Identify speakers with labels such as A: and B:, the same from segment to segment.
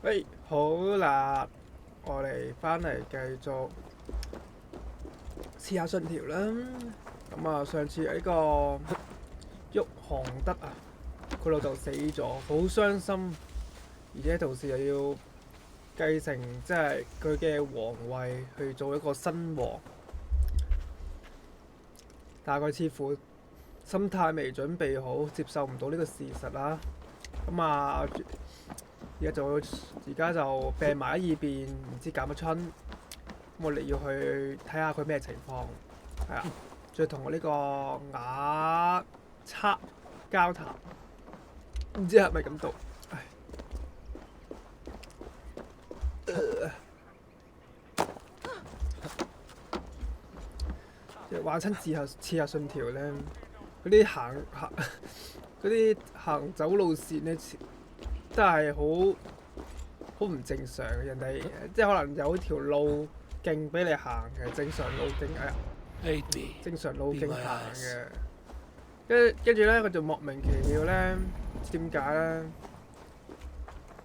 A: 喂，好啦，我哋翻嚟繼續試下信條啦。咁啊，上次呢個玉航德啊，佢老豆死咗，好傷心，而且同時又要繼承即係佢嘅皇位去做一個新王，但係佢似乎心態未準備好，接受唔到呢個事實啦。咁啊，而家就病埋喺耳邊，唔知搞乜春。咁我哋要去睇下佢咩情況，係啊，再同我呢個雅測交談，唔知係咪咁讀？唉，即係玩親刺客信條咧，嗰啲嗰啲行走路線咧，真係好唔正常嘅。人哋即係可能有條路徑俾你行嘅，正常路徑正常路徑行嘅。跟住咧，佢就莫名其妙咧，唔知點解咧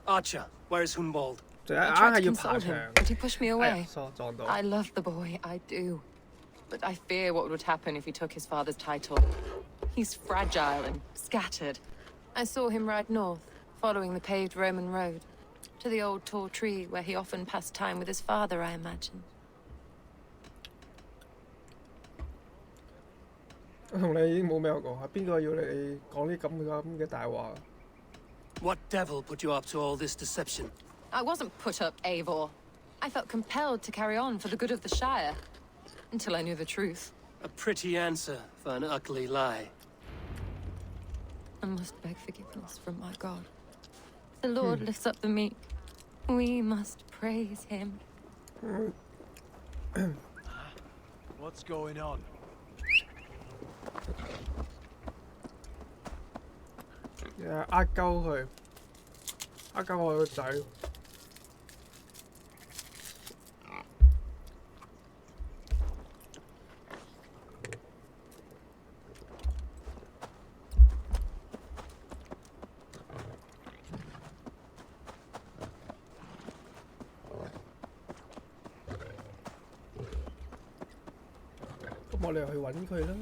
B: ？Archer, where is Hunwald?
A: 就硬係要爬牆。
C: But he pushed me away.
A: 撞到。
C: I love the boy, I do. But I fear what would happen if he took his father's title. He's fragile and scattered. I saw him ride north, following the paved Roman road, to the old tall tree where he often passed time with his father, I imagine.
A: 我同你已經冇咩講，係邊個要你講啲咁嘅大話
B: What devil put you up to all this deception?
C: I wasn't put up, Eivor. I felt compelled to carry on for the good of the Shire. Until I knew the truth.
B: A pretty answer for an ugly lie.
C: I must beg forgiveness from my God. The Lord lifts up the meek. We must praise him.
D: What's going on?
A: 呃鳩佢，呃鳩我個仔。咁我哋又去揾佢啦。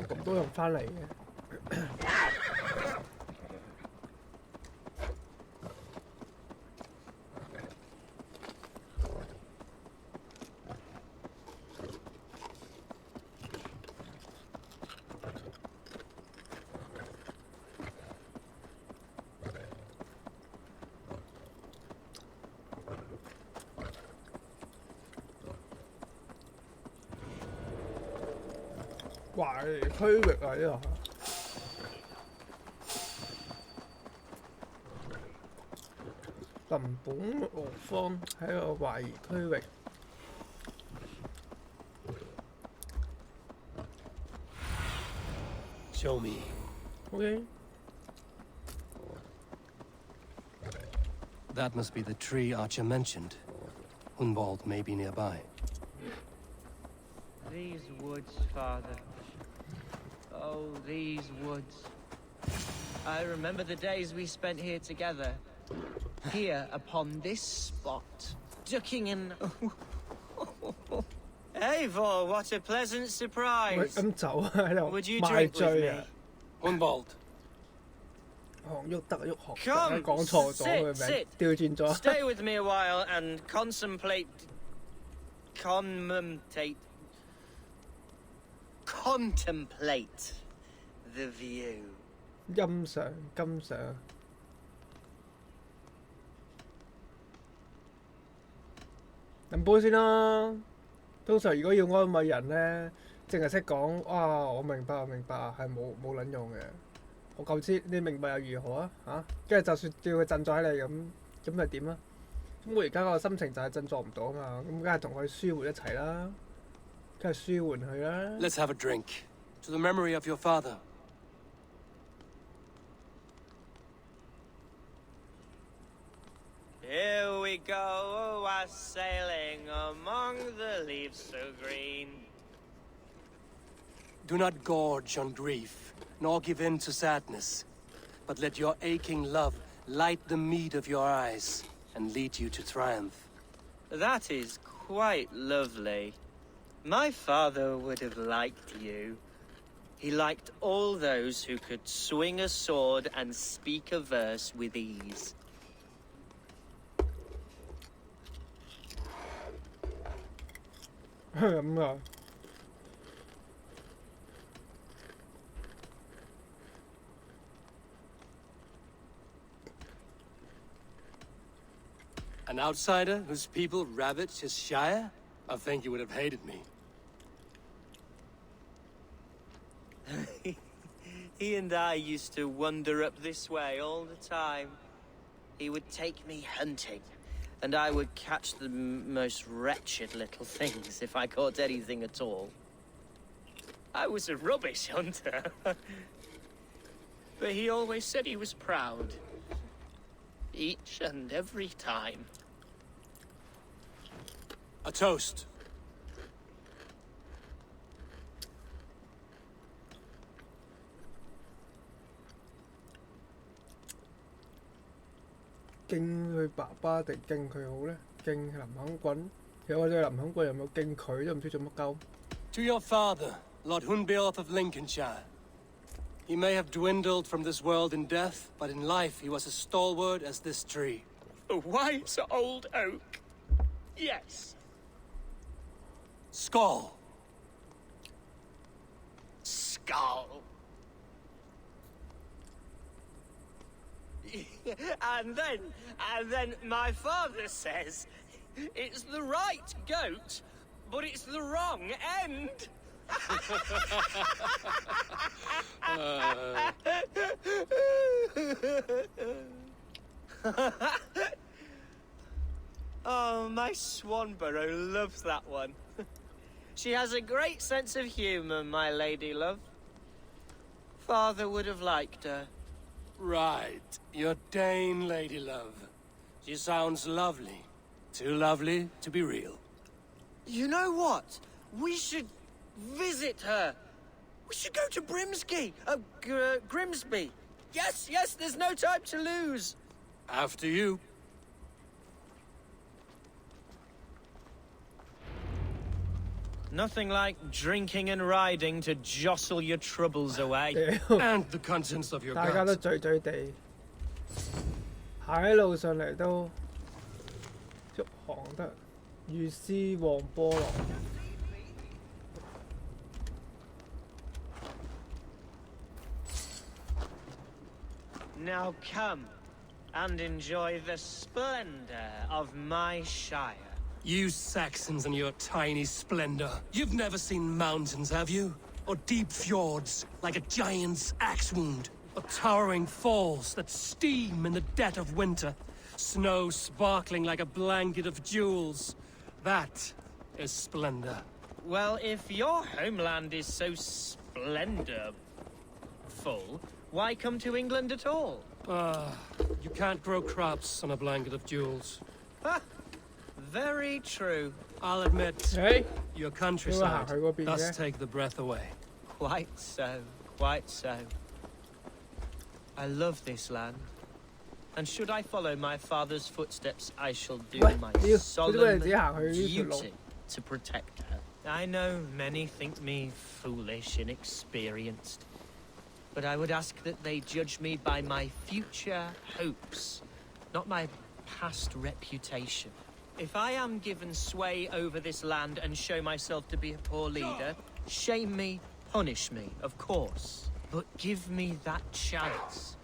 A: 咁多人翻嚟嘅。懷疑區域啊，呢個林本羅方喺個懷疑區域。
B: Show me.
A: OK。That
B: must be the tree Archer mentioned. Hunwald may be nearby.
E: These woods, Father. Oh, these woods. I remember the days we spent here together. Here, upon this spot. Ducking in... Eivor, what a pleasant
A: 喂，
E: surprise!
A: 咁走啊喺度
E: Would you
A: 賣
E: drink with
A: 醉
E: me?
A: 啊！
B: Hunwald.
A: 黃旭德旭學，
E: Come,
A: 講錯咗佢
E: sit,
A: 名，
E: sit.
A: 調轉咗。
E: Stay with me a while and contemplate... Contemplate the view.
A: 欣賞欣賞。飲杯先啦。通常如果要安慰人咧，淨係識講啊，我明白，我明白，係冇撚用嘅。我夠知你明白又如何啊？嚇，跟住就算叫佢振作起嚟咁又點啊？咁我而家個心情就係振作唔到啊嘛，咁梗係同佢舒緩一齊啦，梗係舒緩佢啦。
B: Let's have a drink. To the memory of your father.
E: Here we go, a sailing among the leaves so green.
B: Do not gorge on grief, nor give in to sadness, but let your aching love light the mead of your eyes and lead you to triumph.
E: That is quite lovely. My father would have liked you. He liked all those who could swing a sword and speak a verse with ease.
A: 咁啊，
B: An outsider whose people ravaged his shire? I think you would have hated me.
E: He and I used to wander up this way all the time. He would take me hunting, and I would catch the most wretched little things if I caught anything at all. I was a rubbish hunter. But he always said he was proud. Each and every time.
B: A toast.
A: 「敬佢爸爸定敬佢好咧？敬林肯棍，其實我對林肯棍有冇敬佢都唔知做乜鳩。
B: To your father, Lord Hunbeorth of Lincolnshire. He may have dwindled from this world in death, but in life he was as stalwart as this tree.
E: A wise old oak. Yes.
B: Skull.
E: Skull. and then my father says it's the right goat, but it's the wrong end. Oh, my Swanborough loves that one. She has a great sense of humor, my lady love. Father would have liked her.
B: Right. Your Dane lady love. She sounds lovely. Too lovely to be real.
E: You know what? We should visit her. We should go to Grimsby. Yes, there's no time to lose.
B: After you.
E: Nothing like drinking and riding to jostle your troubles away.
A: 屌，
B: And the contents of your
A: 大家都
B: gut.
A: 醉醉地，行喺路上嚟都續航得，如斯黃波浪。
E: Now come and enjoy the splendor of my shire.
B: You Saxons and your tiny splendor. You've never seen mountains, have you? Or deep fjords, like a giant's axe wound? Or towering falls that steam in the dead of winter? Snow sparkling like a blanket of jewels? That is splendor.
E: Well, if your homeland is so splendorful, why come to England at all?
B: You can't grow crops on a blanket of jewels.
E: Very true.
B: I'll admit,
A: 誒，
B: your
A: 你會行
B: countryside
A: 去嗰邊
B: does
A: 嘅？
B: take the breath away.
E: Quite so, quite so. I love this land. And should I follow my father's footsteps, I shall do
A: 喂，
E: my
A: 屌，佢都
E: solemn
A: 俾你自己行去呢條路。
E: duty to protect her. I know many think me foolish, inexperienced. But I would ask that they judge me by my future hopes, not my past reputation. If I am given sway over this land and show myself to be a poor leader, shame me, punish me, of course. But give me that chance.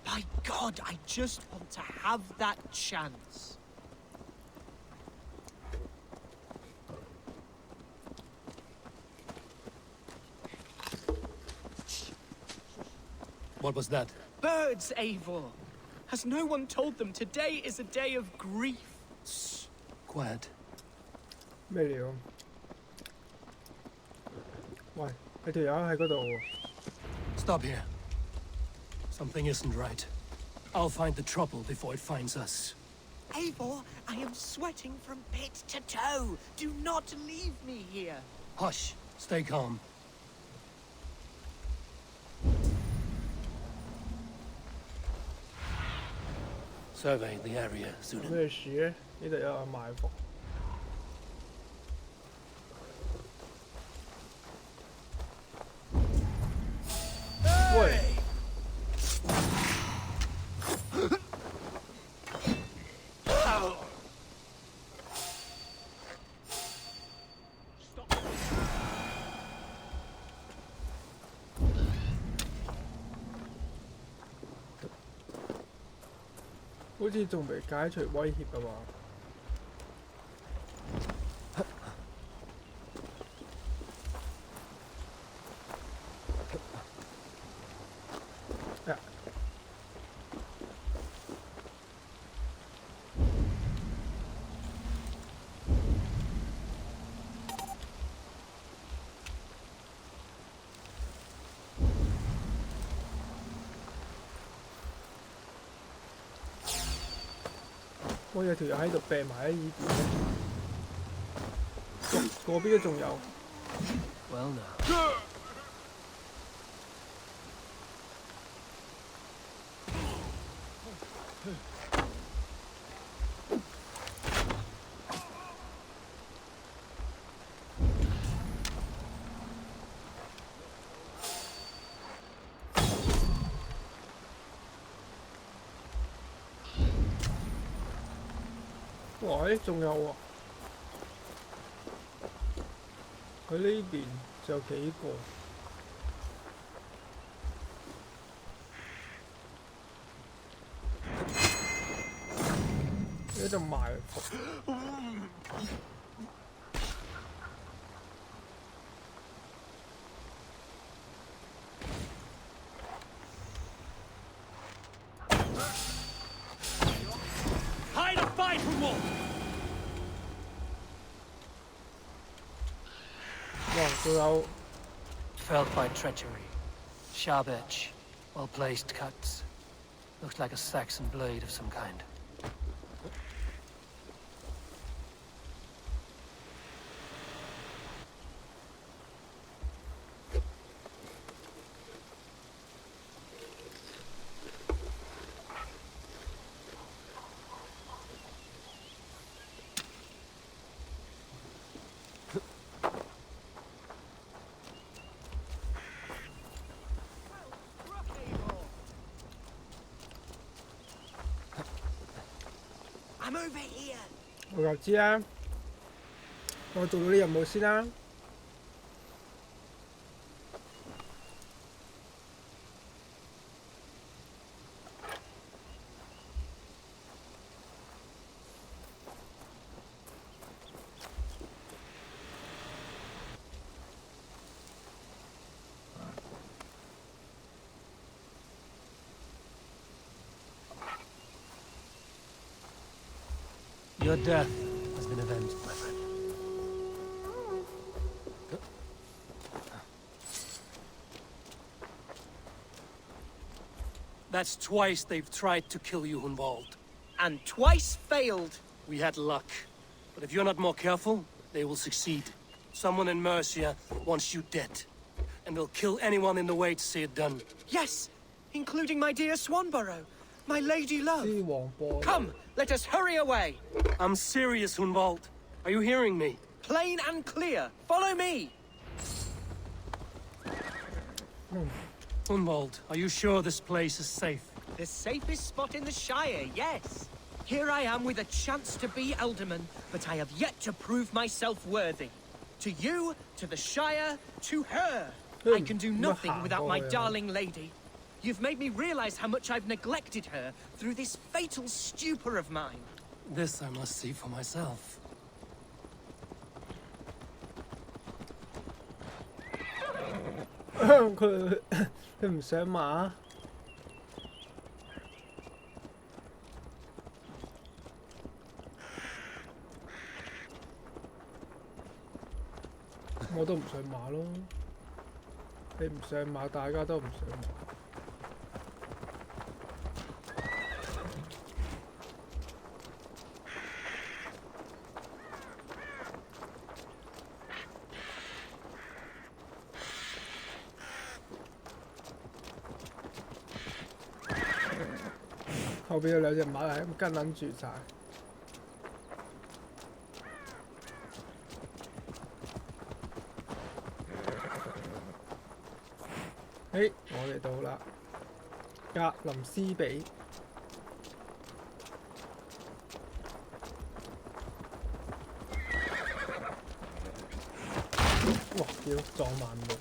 E: By God, I just want to have that chance.
B: What was that?
E: Birds, Eivor! Has no one told them today is a day of grief?
B: Quiet.
A: 咩料？喂，你條友喺嗰度喎。
B: Stop here. Something isn't right. I'll find the trouble before it finds us.
E: Eivor, I am sweating from pit to toe. Do not leave me here.
B: Hush. Stay calm. Survey the area, Sudan.
A: 咩事咧？呢度有人埋伏。喂！好似仲未解除威脅啊嘛。我有條友喺度病埋喺依邊，嗰邊都仲有。
B: Well now.
A: 喂，仲有喎，佢呢邊就有幾個。呢度埋伏。
B: Hide or fight, Wolf!
A: 哇，仲有
F: Felled by treachery. Sharp edge. Well-placed cuts. Looks like a Saxon blade of some kind.
E: I'm over here.
A: 我就知啦。我做到啲任務先啦。
F: Your death has been avenged, my friend.
B: That's twice they've tried to kill you, Hunwald.
E: And twice failed.
B: We had luck. But if you're not more careful, they will succeed. Someone in Mercia wants you dead. And they'll kill anyone in the way to see it done.
E: Yes, including my dear Swanborough, my lady love.
A: 啲黃波。
E: Come, let us hurry away.
B: I'm serious, Hunwald. Are you hearing me?
E: Plain and clear. Follow me.
B: Hunwald, are you sure this place is safe?
E: The safest spot in the Shire, yes. Here I am with a chance to be Alderman, but I have yet to prove myself worthy. To you, to the Shire, to her. I can do nothing without my darling lady. You've made me realize how much I've neglected her through this fatal stupor of mine.
B: This I must see for myself.
A: 佢唔想馬。我都唔上馬咯。你唔上馬，大家都唔上馬。後邊有兩隻馬係咁跟撚住晒。我哋到啦，格林斯比。哇！屌，撞慢路。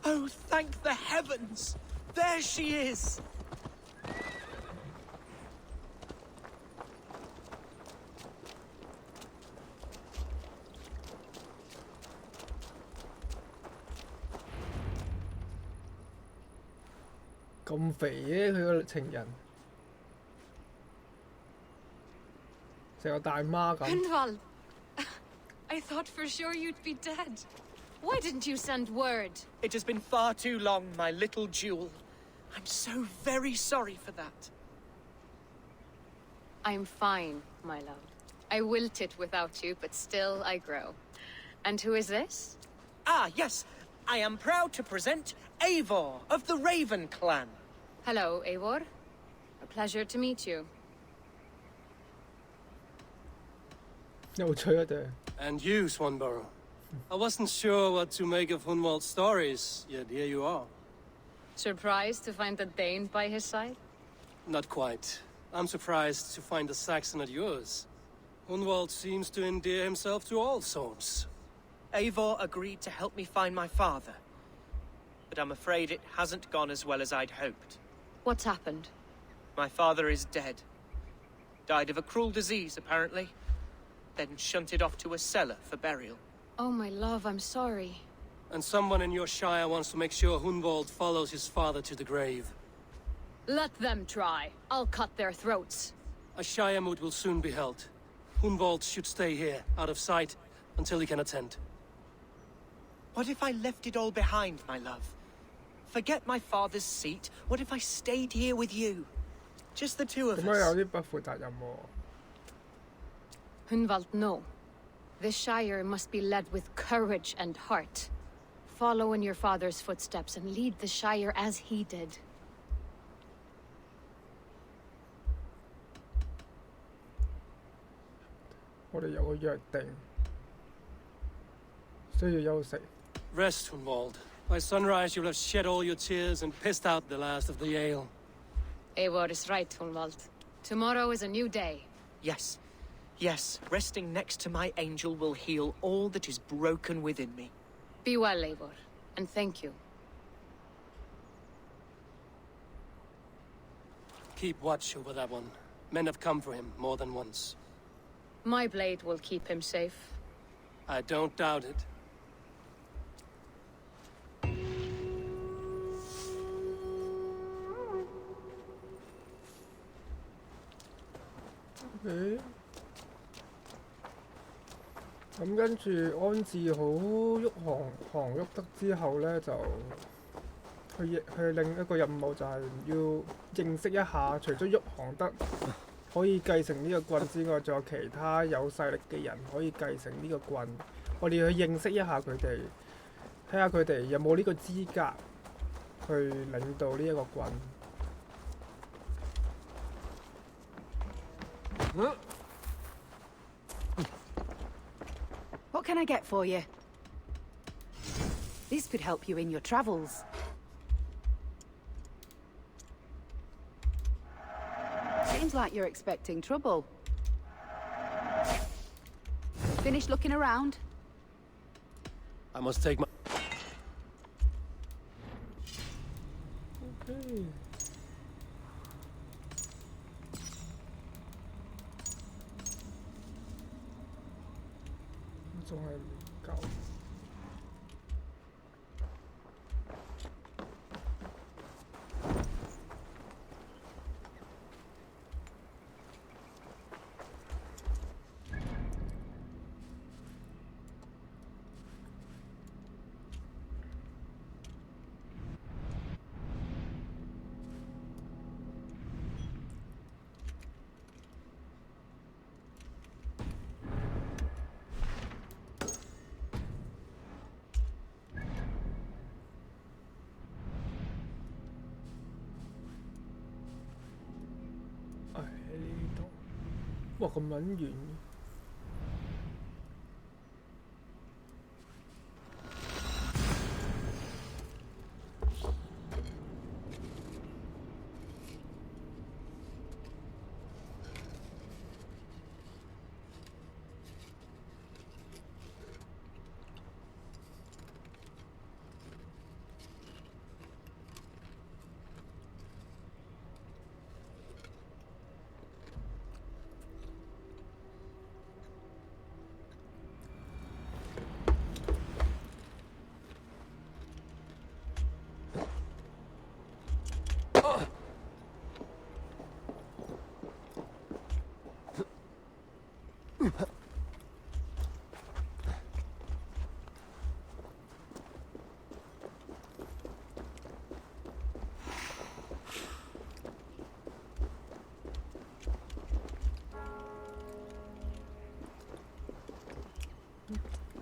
E: Oh, thank the heavens! There she is!
A: 「咁肥嘅佢個情人，成個大媽咁。
C: Gunvald! I thought for sure you'd be dead. Why didn't you send word?
E: It has been far too long, my little jewel. I'm so very sorry for that.
C: I'm fine, my love. I wilted without you, but still I grow. And who is this?
E: Ah, yes. I am proud to present Eivor of the Raven clan.
C: Hello, Eivor. A pleasure to meet you.
A: 有趣啊！對。
B: And you, Swanborough. I wasn't sure what to make of Hunwald's stories, yet here you are.
C: Surprised to find a Dane by his side?
B: Not quite. I'm surprised to find a Saxon at yours. Hunwald seems to endear himself to all sorts.
E: Eivor agreed to help me find my father. But I'm afraid it hasn't gone as well as I'd hoped.
C: What's happened?
E: My father is dead. Died of a cruel disease, apparently. Then shunted off to a cellar for burial.
C: Oh, my love, I'm sorry.
B: And someone in your shire wants to make sure Hunwald follows his father to the grave.
C: Let them try. I'll cut their throats.
B: A shire moot will soon be held. Hunwald should stay here, out of sight, until he can attend.
E: What if I left it all behind, my love? Forget my father's seat. What if I stayed here with you? Just the two of
A: 咁樣有
E: us.
A: 啲不負責任喎。
C: Hunwald, no. This Shire must be led with courage and heart. Follow in your father's footsteps and lead the Shire as he did.
A: 我哋有個約定，需要休息。
B: Rest, Hunwald. By sunrise, you'll have shed all your tears and pissed out the last of the ale.
C: Eivor is right, Hunwald. Tomorrow is a new day.
E: Yes. Yes, resting next to my angel will heal all that is broken within me.
C: Be well, Eivor, and thank you.
B: Keep watch over that one. Men have come for him more than once.
C: My blade will keep him safe.
B: I don't doubt it.
A: OK。咁跟住安置好喐行喐得之後咧，就去另一個任務就係要認識一下，除咗喐行得可以繼承呢個棍之外，仲有其他有勢力嘅人可以繼承呢個棍。我哋要去認識一下佢哋，睇下佢哋有冇呢個資格去領導呢一個棍。
G: What can I get for you? This could help you in your travels. Seems like you're expecting trouble. Finished looking around?
B: I must take my...
A: OK。仲係唔夠。哇咁撚遠嘅，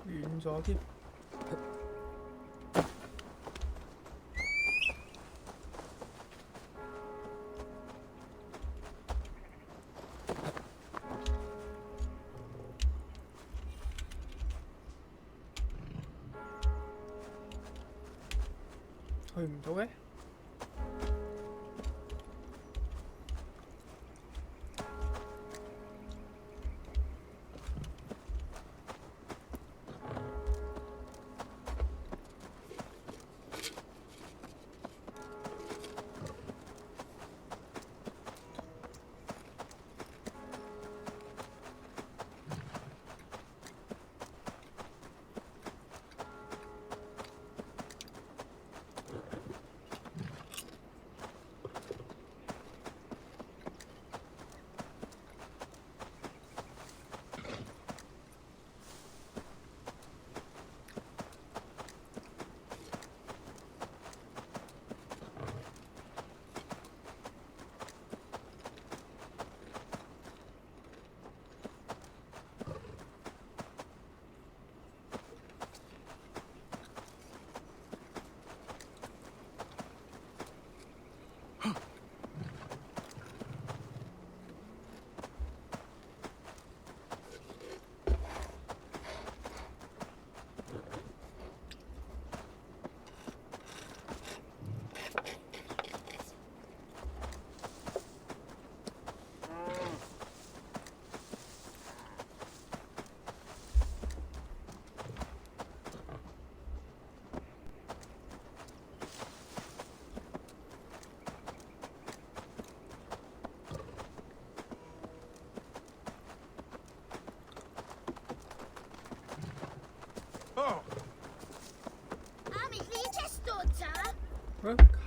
A: 遠咗添。去唔到嘅。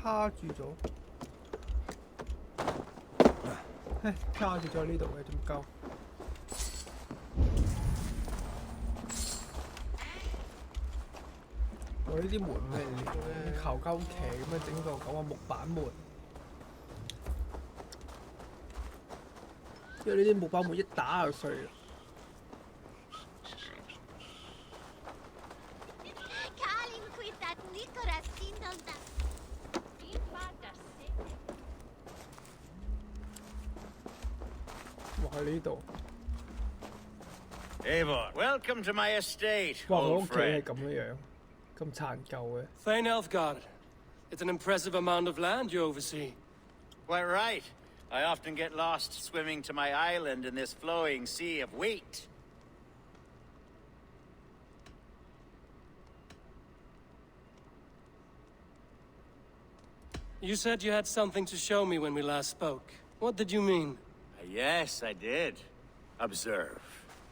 A: 卡住咗，唉，卡住咗呢度嘅點鳩？我呢啲門咩嚟嘅？求鳩騎咁樣整到咁嘅木板門，因為呢啲木板門一打就碎啦。
H: Eivor, welcome to my estate,
A: 哇！我屋
H: old
A: 企係
H: friend.
A: 咁樣，咁殘舊嘅。
B: Thane Elfgard. It's an impressive amount of land you oversee.
H: Quite right. I often get lost swimming to my island in this flowing sea of wheat.
B: You said you had something to show me when we last spoke. What did you mean?
H: Yes, I did. Observe.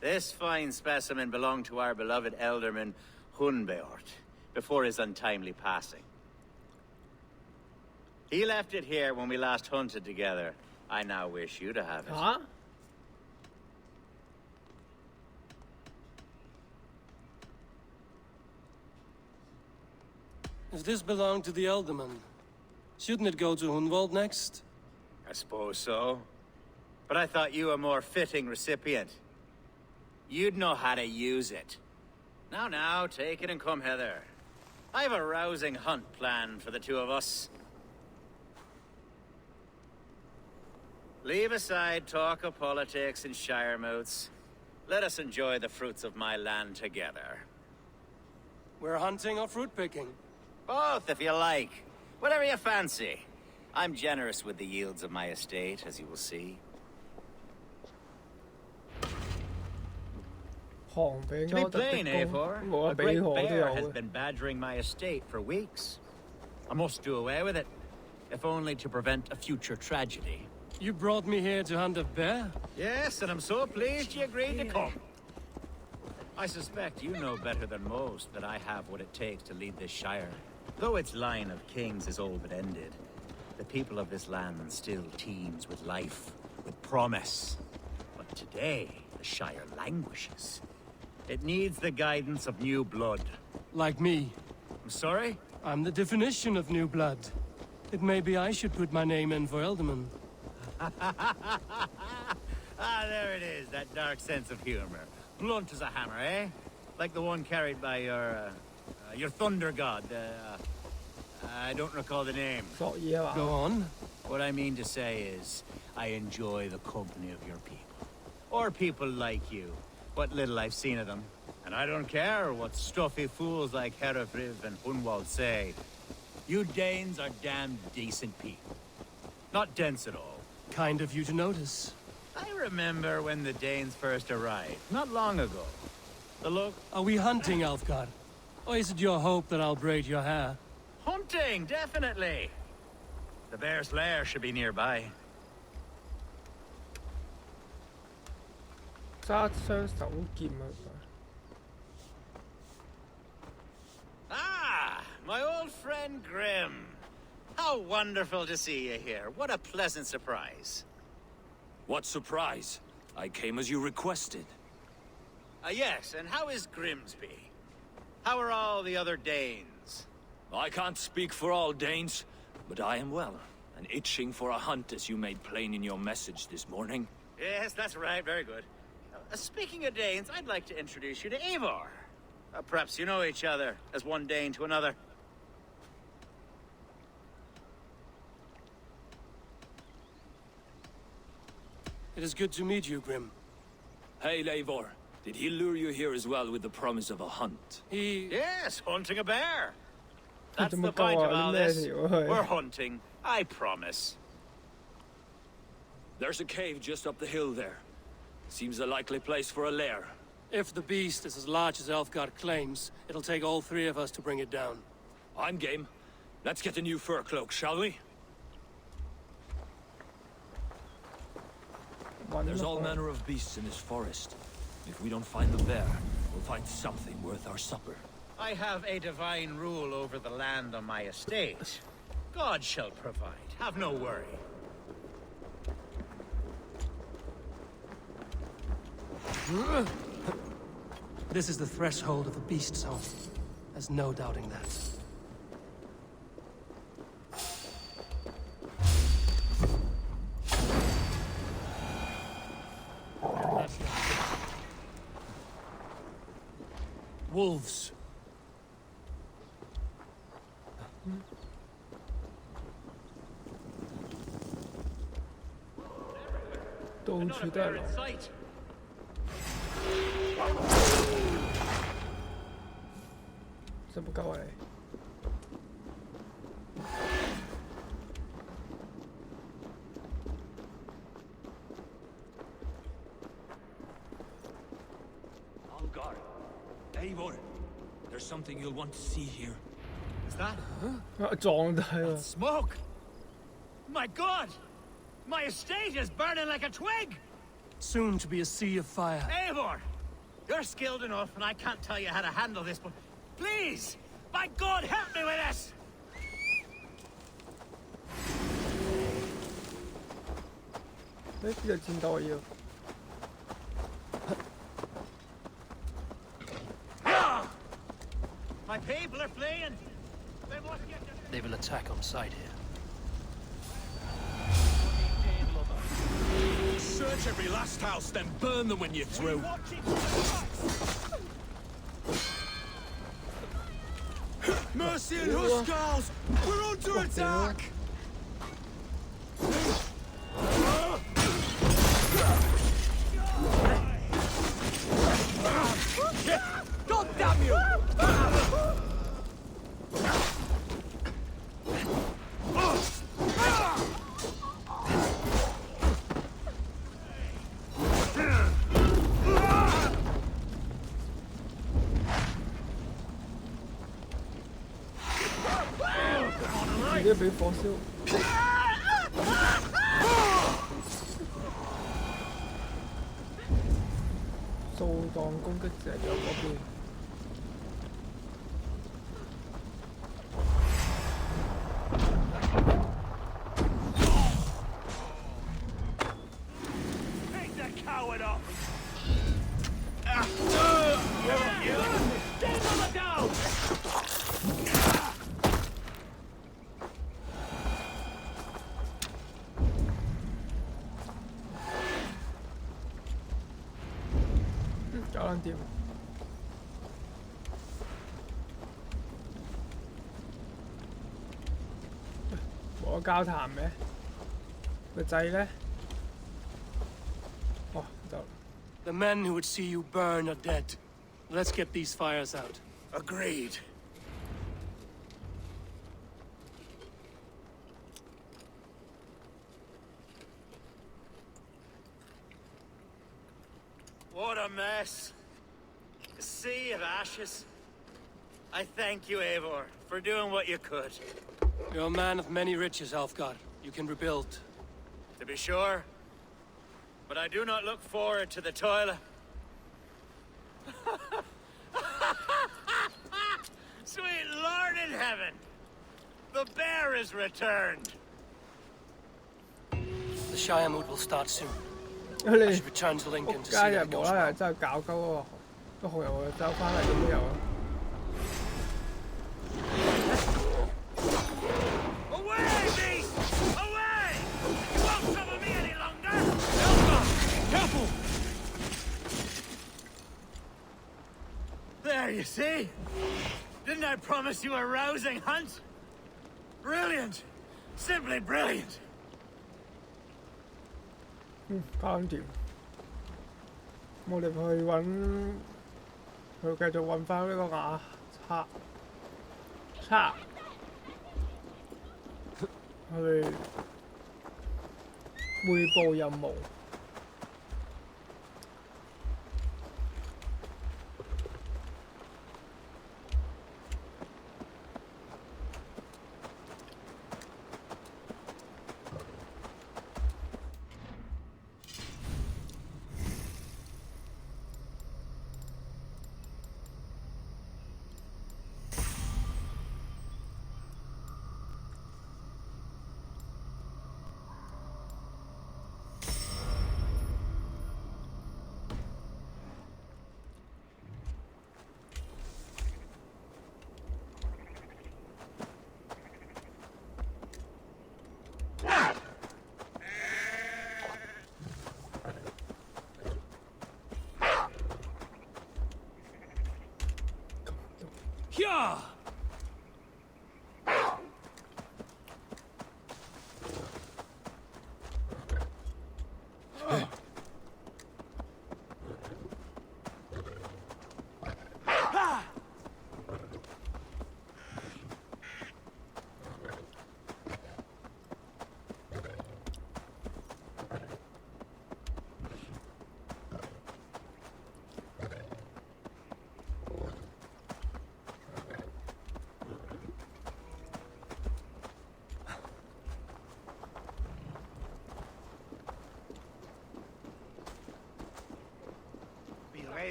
H: This fine specimen belonged to our beloved elderman, Hunbeort, before his untimely passing. He left it here when we last hunted together. I now wish you to have it.
A: Huh?
B: If this belonged to the Elderman, shouldn't it go to Hunwald next?
H: I suppose so. But I thought you a more fitting recipient. You'd know how to use it. Now, take it and come hither. I've a rousing hunt planned for the two of us. Leave aside talk of politics and shire moats. Let us enjoy the fruits of my land together.
B: We're hunting or fruit picking?
H: Both, if you like. Whatever you fancy. I'm generous with the yields of my estate, as you will see.
A: 行俾
H: To be
A: 我特
H: plain,
A: 的工，
H: Eivor,
A: 我
H: a
A: 俾
H: great
A: 我都
H: bear
A: 有
H: has
A: 嘅。
H: been badgering my estate for weeks. I must do away with it, if only to prevent a future tragedy.
B: You brought me here to hunt a bear?
H: Yes, and I'm so pleased you agreed to come. I suspect you know better than most that I have what it takes to lead this shire. Though its line of kings is all but ended, the people of this land still teems with life, with promise. But today, the shire languishes. It needs the guidance of new blood.
B: Like me.
H: I'm sorry?
B: I'm the definition of new blood. It may be I should put my name in for Elderman.
H: Ah, there it is, that dark sense of humor. Blunt as a hammer, eh? Like the one carried by your thunder god. I don't recall the name.
A: 作嘢啊
B: Go
A: 嘛，
B: on.
H: What I mean to say is, I enjoy the company of your people. Or people like you. What little I've seen of them. And I don't care what stuffy fools like Herefriv and Hunwald say. You Danes are damn decent people. Not dense at all.
B: Kind of you to notice.
H: I remember when the Danes first arrived, not long ago. The look...
B: Are we hunting, Alfgar? Or is it your hope that I'll braid your hair?
H: Hunting, definitely! The bear's lair should be nearby.
A: 揸雙手劍啊！
H: Ah, my old friend Grim. How wonderful to see you here. What a pleasant surprise.
I: What surprise? I came as you requested.
H: Yes, and how is Grimsby? How are all the other Danes?
I: I can't speak for all Danes, but I am well, and itching for a hunt as you made plain in your message this morning.
H: Yes, that's right. Very good. Speaking of Danes, I'd like to introduce you to Eivor. Perhaps you know each other, as one Dane to another.
B: It is good to meet you, Grim.
I: Hey, Eivor. Did he lure you here as well with the promise of a hunt?
B: He...
H: Yes, hunting a bear. That's
A: 做
H: the
A: 乜鳩
H: point of
A: 啊？
H: all
A: 啲咩
H: this.
A: 條啊
H: We're
A: 佢？
H: hunting, I promise.
I: There's a cave just up the hill there. Seems a likely place for a lair.
B: If the beast is as large as Elfgard claims, it'll take all three of us to bring it down.
I: I'm game. Let's get a new fur cloak, shall we?
A: 揾
I: There's all
A: 個
I: manner of beasts in this forest. If we don't find the bear, we'll find something worth our supper.
H: I have a divine rule over the land on my estate. God shall provide. Have no worry.
B: This is the threshold of the beast's home. There's no doubting that. Wolves.
A: 到處都係龍。
H: sight.
A: 使乜鳩啊你？
I: On guard. Eivor, there's something you'll want to see here.
H: Is that
A: 啊撞低啊！
H: smoke? My God! My estate is burning like a twig!
B: Soon to be a sea of fire.
H: Eivor! You're skilled enough, and I can't tell you how to handle this, but please! By God, help me with this!
A: 誒呢度戰鬥要
H: My people are fleeing! They must get to...
F: They will attack on sight here.
I: Search every last house, then burn them when you're through. Mercy and Huskarls! We're under attack!
A: 要俾火燒。掃蕩攻擊者有嗰邊。搞撚掂。冇得交談咩？個掣咧？哦，就。
B: The men who would see you burn are dead. Let's get these fires out.
H: Agreed. What a mess. A sea of ashes. I thank you, Eivor, for doing what you could.
B: You're a man of many riches, Alfgar. You can rebuild.
H: To be sure. But I do not look forward to the toilet. Sweet Lord in heaven! The bear is returned!
B: The Shiremoot will start soon.
A: 你
B: I should return to
A: 屋
B: Lincoln to
A: 家
B: see
A: 人
B: that it
A: 無
B: goes
A: 啦啦
B: well.
A: 真係搞鳩嗰個紅油走翻嚟咁都有啊！
H: Away, beast! Away! You won't trouble me any longer!
B: Careful!
H: There, you see? Didn't I promise you a rousing hunt? Brilliant! Simply brilliant!
A: 搞掂。我哋去揾，去繼續揾翻呢個牙叉，去匯報任務。
B: Yeah!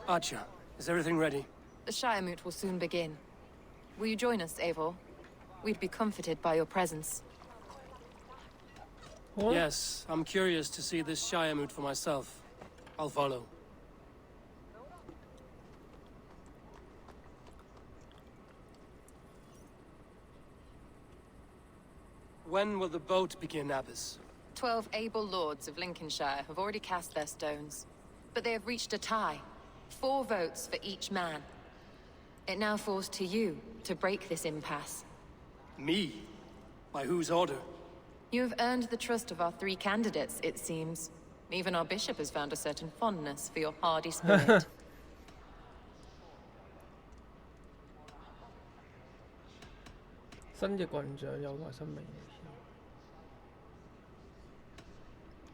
B: Archer, is everything ready?
C: The Shiremoot will soon begin. Will you join us, Eivor? We'd be comforted by your presence.
B: Yes, I'm curious to see this Shiremoot for myself. I'll follow. When will the boat begin, Abbess?
C: 12 able lords of Lincolnshire have already cast their stones, but they have reached a tie. 4 votes for each man. It now falls to you to break this impasse.
B: Me? By whose order?
C: You have earned the trust of our 3 candidates, it seems. Even our bishop has found a certain fondness for your hardy spirit.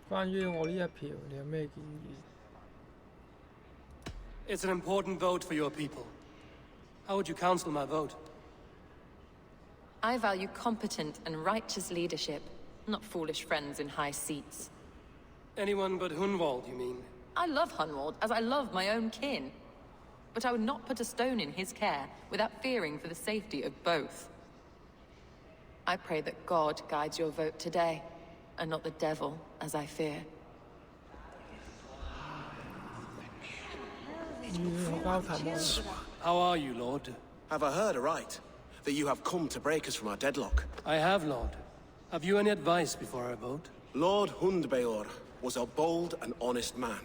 A: 關於我呢一票，你有咩建議？
B: It's an important vote for your people. How would you counsel my vote?
C: I value competent and righteous leadership, not foolish friends in high seats.
B: Anyone but Hunwald, you mean?
C: I love Hunwald, as I love my own kin. But I would not put a stone in his care without fearing for the safety of both. I pray that God guides your vote today, and not the devil, as I fear.
A: 好交談啊！
B: How are you, Lord?
J: Have I heard aright that you have come to break us from our deadlock?
B: I have, Lord. Have you any advice before I vote?
J: Lord Hundbeor was a bold and honest man,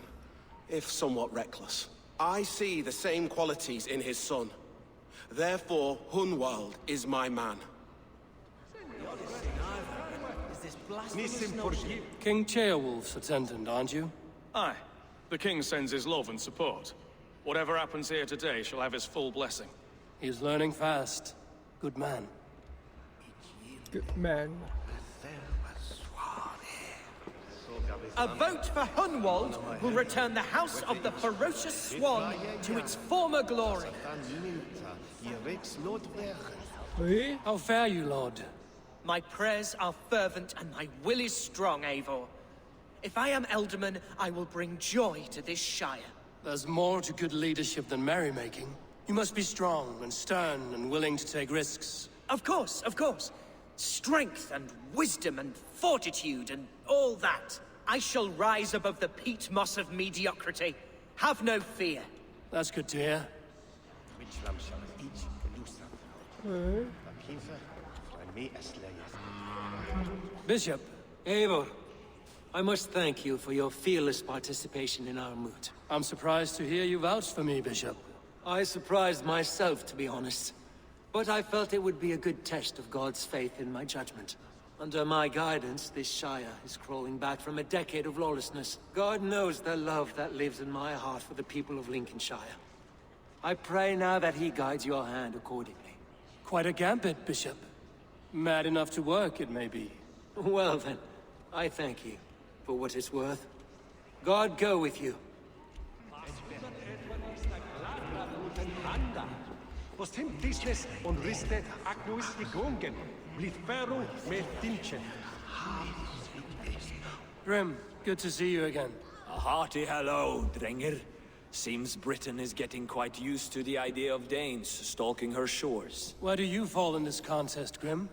J: if somewhat reckless. I see the same qualities in his son. Therefore, Hunwald is my man.
B: King Ceolwulf's attendant, aren't you?
K: Aye. The king sends his love and support. Whatever happens here today shall have his full blessing.
B: He's learning fast. Good man.
A: Good man.
E: A vote for Hunwald will return the House of the Ferocious Swan to its former glory.
A: 誒
B: How fare you, Lord?
E: My prayers are fervent and my will is strong, Eivor. If I am Elderman, I will bring joy to this Shire.
B: There's more to good leadership than merrymaking. You must be strong and stern and willing to take risks.
E: Of course, of course. Strength and wisdom and fortitude and all that. I shall rise above the peat moss of mediocrity. Have no fear.
B: That's good to hear. Bishop,
F: Eivor, I must thank you for your fearless participation in our moot.
B: I'm surprised to hear you vouch for me, Bishop.
F: I surprised myself, to be honest. But I felt it would be a good test of God's faith in my judgment. Under my guidance, this Shire is crawling back from a decade of lawlessness. God knows the love that lives in my heart for the people of Lincolnshire. I pray now that he guides your hand accordingly.
B: Quite a gambit, Bishop. Mad enough to work, it may be.
F: Well then, I thank you for what it's worth. God go with you.
B: Grim, good to see you again.
I: A hearty hello, Drenger. Seems Britain is getting quite used to the idea of Danes stalking her shores.
B: Where do you fall in this contest, Grim?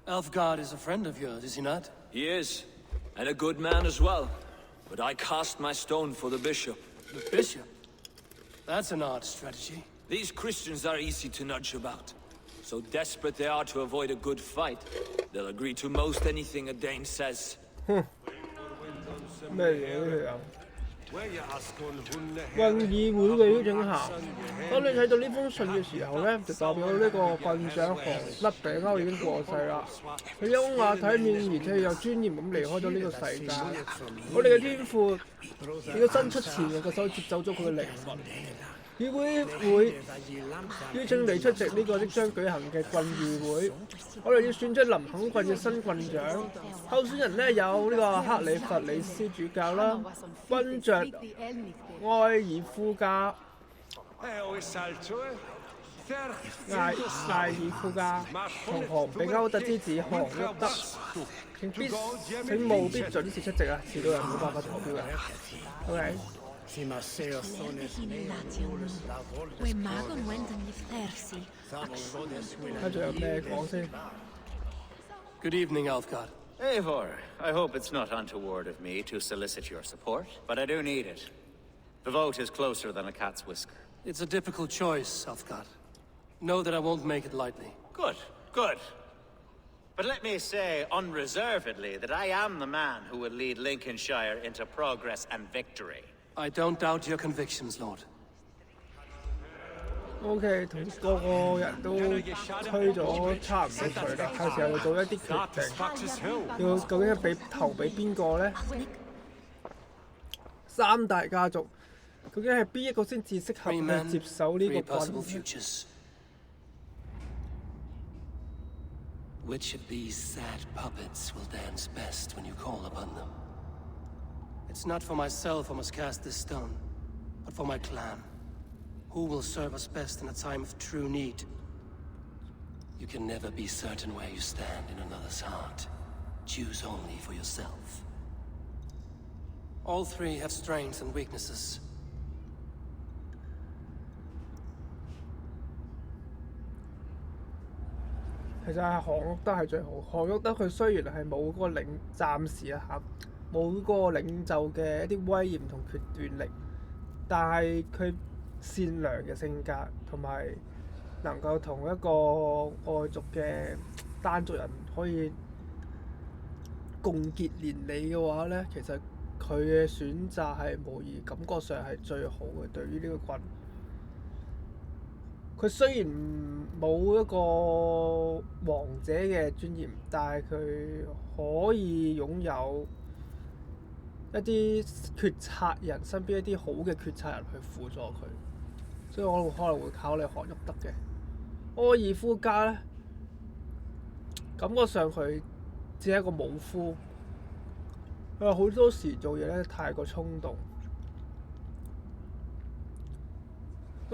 B: Elfgard is a friend of yours, is he not?
I: He is, and a good man as well. But I cast my stone for the bishop.
B: The bishop? That's an odd strategy.
I: These Christians are easy to nudge about. So desperate they are to avoid a good fight, they'll agree to most anything a Dane says.
A: 咩嘢佢啊？郡議會嘅邀請函，當你睇到呢封信嘅時候咧，就代表呢個郡長韓甩餅歐已經過世啦。佢優雅體面，而且有尊嚴咁離開咗呢個世界。我哋嘅天父亦都伸出前日嘅手接走咗佢嘅靈魂。議會會邀請你出席呢個即將舉行嘅郡議會。我哋要選出林肯郡嘅新郡長。候選人咧有呢個克里弗里斯主教啦，君爵埃爾夫加、艾爾夫加同韓比歐特之子韓沃德。請務必準時出席啊！遲到人冇辦法投票嘅。OK。睇仲有咩講先
B: Good evening, Elfgard.
H: Eivor, I hope it's not untoward of me to solicit your support, but I do need it. The vote is closer than a cat's whisker.
B: It's a difficult choice, Elfgard. Know that I won't make it lightly.
H: Good, good. But let me say unreservedly that I am the man who will lead Lincolnshire into progress and victory.
B: I don't doubt your convictions, Lord.
A: OK， 同個個人都吹咗差唔多水啦，係時候要做一啲決定，要究竟係投俾邊個咧？三大家族究竟係邊一個先至適合去接手呢個郡？
B: Which of these sad puppets will dance best when you call upon them? It's not for myself I must cast this stone, but for my clan. Who will serve us best in a time of true need? You can never be certain where you stand in another's heart. Choose only for yourself. All three have strengths and weaknesses.
A: 其實係韓屋德係最好。韓屋德佢雖然係冇嗰個暫時啊嚇，冇嗰個領袖嘅一啲威嚴同決斷力，但係佢善良嘅性格同埋能夠同一個外族嘅單族人可以共結連理嘅話咧，其實佢嘅選擇係無疑感覺上係最好嘅對於呢個軍。佢雖然冇一個王者嘅尊嚴，但係佢可以擁有一啲決策人身邊一啲好嘅決策人去輔助佢，所以我可能會考慮韓旭德嘅。柯爾夫家咧，感覺上佢只係一個武夫，佢好多時做嘢咧太過衝動。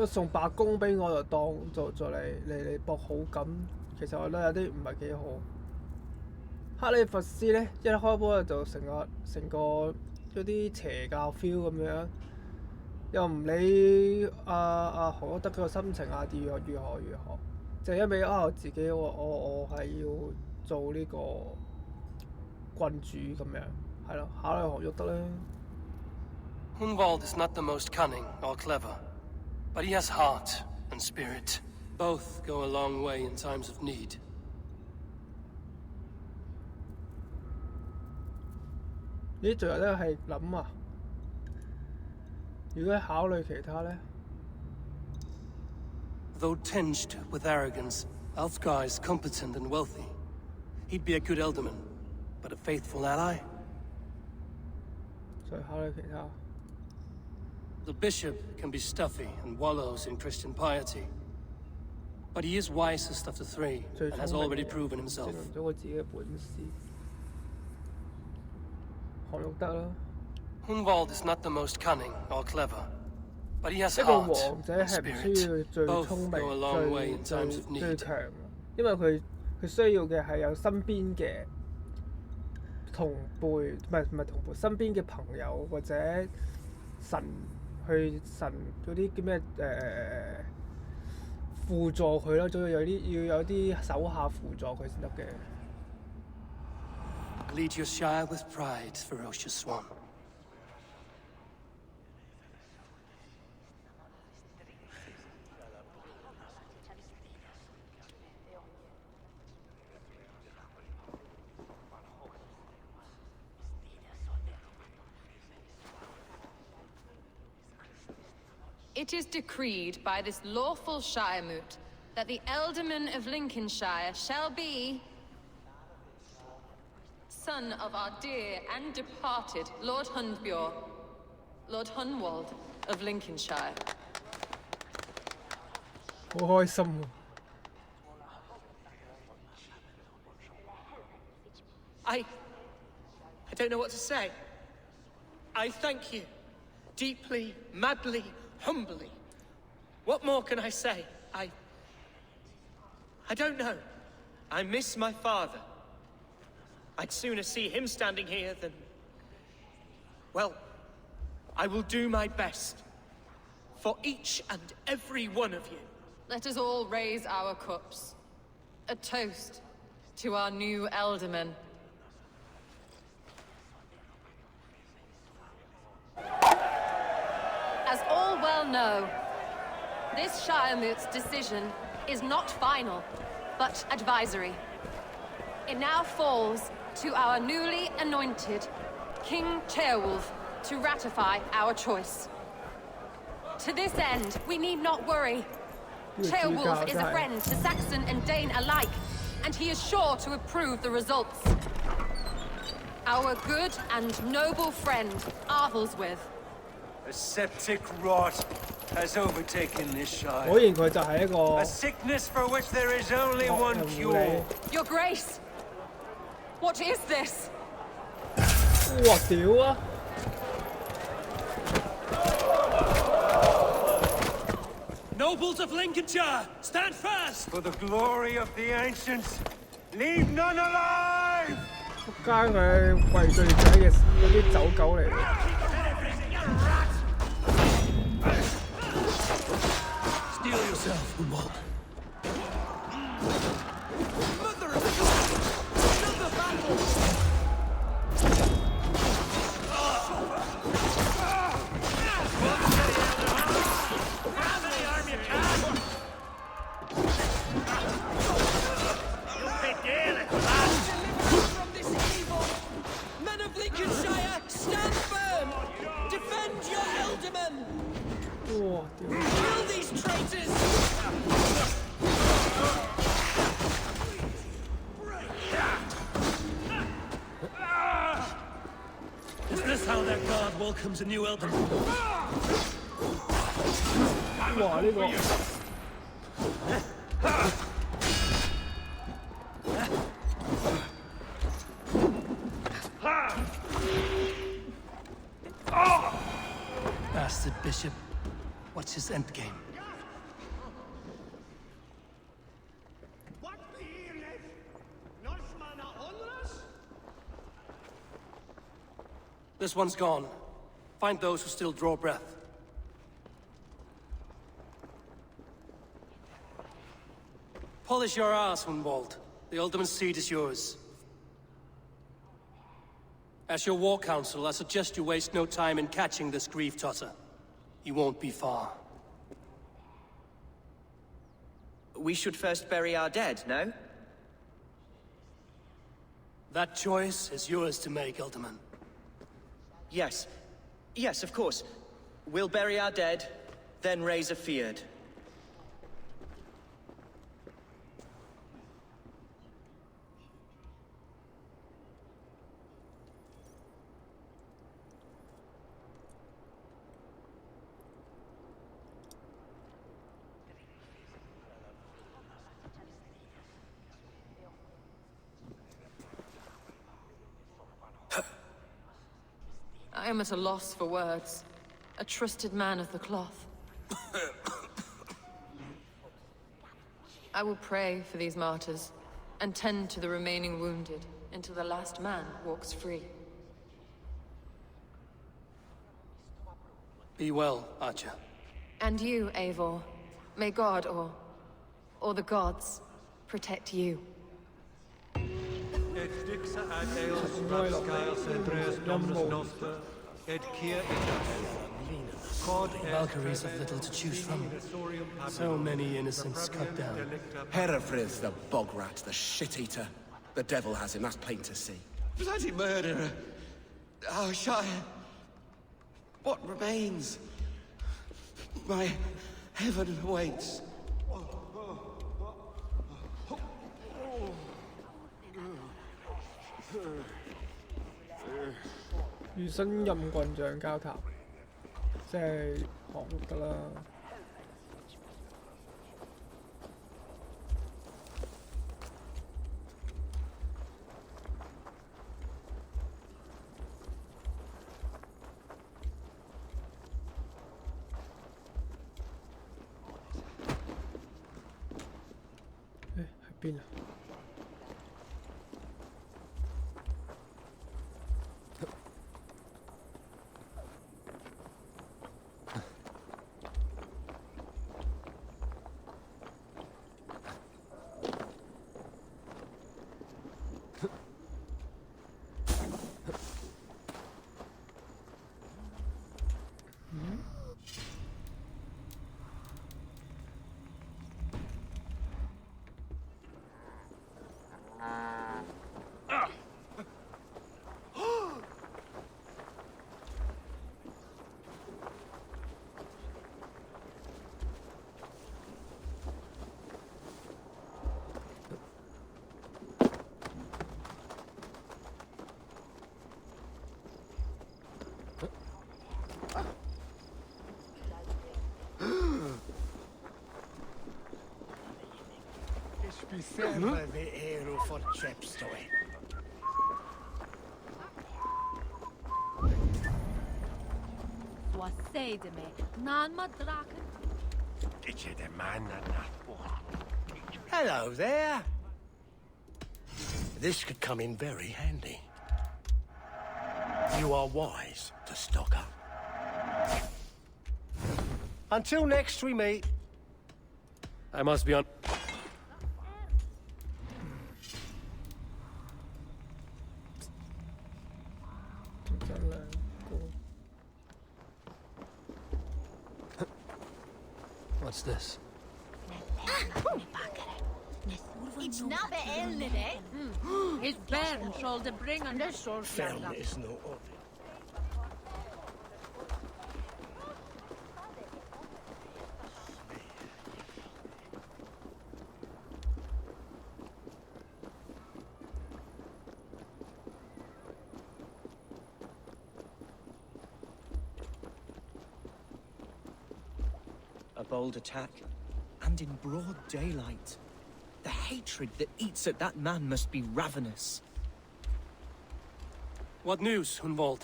A: 送白宮俾我就當做嚟博好感，其實我覺得有啲唔係幾好。克里弗斯咧一開波就成個嗰啲邪教 feel 咁樣，又唔理何德嘅心情啊如何，就一味自己我係要做呢個君主咁樣，係咯，考慮何旭德咧。
B: Hunwald is not the most cunning or clever. But he has heart and spirit. Both go a long way in times of need.
A: 呢最後咧係諗啊，如果考慮其他咧
B: Though tinged with arrogance, Alfgar is competent and wealthy. He'd be a good alderman, but a faithful ally.
A: 再考慮其他。
B: The bishop can be stuffy and wallows in Christian piety. But he is wisest of the three, and has already proven himself.
A: 證明咗佢自己嘅本事。韓旭德啦。
B: Hunwald is not the most cunning or clever, but he has
A: 一個
B: heart
A: 王者
B: and
A: 係唔
B: spirit.
A: 需要最聰
B: Both go a
A: 明、
B: long way in times of
A: 最
B: need.
A: 強，因為佢需要嘅係有身邊嘅同輩，唔係同輩，身邊嘅朋友或者神嗰啲叫咩輔助佢咯，總要有啲手下輔助佢先得嘅。
B: Lead your shire with pride, ferocious swan.
C: It is decreed by this lawful Shiremoot that the Ealdorman of Lincolnshire shall be son of our dear and departed Lord Hundbjorn, Lord Hunwald of Lincolnshire.
A: 好開心喎！
E: I don't know what to say. I thank you. Deeply, madly, humbly. What more can I say? I don't know. I miss my father. I'd sooner see him standing here than... Well, I will do my best. For each and every one of you.
C: Let us all raise our cups. A toast to our new Ealdorman. As all well know, this Shiremoot's decision is not final, but advisory. It now falls to our newly anointed King Ceolwulf to ratify our choice. To this end, we need not worry. Ceolwulf is a friend to Saxon and Dane alike, and he is sure to approve the results. Our good and noble friend, Arthelswith.
F: A septic rot has overtaken this shire.
A: 果然佢就係一個
F: A sickness for which there is only one cure.
C: Your Grace! What is this?
A: 哇屌啊！
B: nobles of Lincolnshire, stand fast!
L: For the glory of the ancients, leave none alive!
A: 仆街佢圍住仔嘅嗰啲走狗嚟嘅。
B: Steel yourself, Humboldt.
L: Mother of God! Another battle!
E: Men of Lincolnshire, stand firm! Defend your ealdormen!
A: 哇！屌！
E: Kill these traitors!
B: Is this how their god welcomes a new eldorman?
A: 哇！呢個
B: Bastard bishop. What's his endgame? This one's gone. Find those who still draw breath. Polish your ass, Humboldt. The Alderman's seat is yours. As your war council, I suggest you waste no time in catching this grief tosser. He won't be far.
E: We should first bury our dead, no?
B: That choice is yours to make, Alderman.
E: Yes. Yes, of course. We'll bury our dead, then raise a feared.
C: I am at a loss for words. A trusted man of the cloth. I will pray for these martyrs, and tend to the remaining wounded, until the last man walks free.
B: Be well, Archer.
C: And you, Eivor. May God, or the gods, protect you.
L: Et dixa ad eos rapscael sedres dominus noster, et kia
B: Valkyries have little to choose from. So many innocents cut down.
J: Herefrith, the bog rat, the shit-eater. The devil has him, that's plain to see.
M: Bloody murderer! Our Shire! What remains? My heaven awaits.
A: 《與新任棍杖交談》，即係學得啦。誒喺邊啊？Vi
D: server ved Ero for Chepstoy.
N: Vad säger du mig? Nan madraken?
D: Hello there. This could come in very handy. You are wise to stock up. Until next we meet.
B: I must be on. What's this?
N: It's not the elderly. His parents told to bring on the sword.
D: Found is no other.
E: A bold attack, and in broad daylight. The hatred that eats at that man must be ravenous.
B: What news, Hunwald?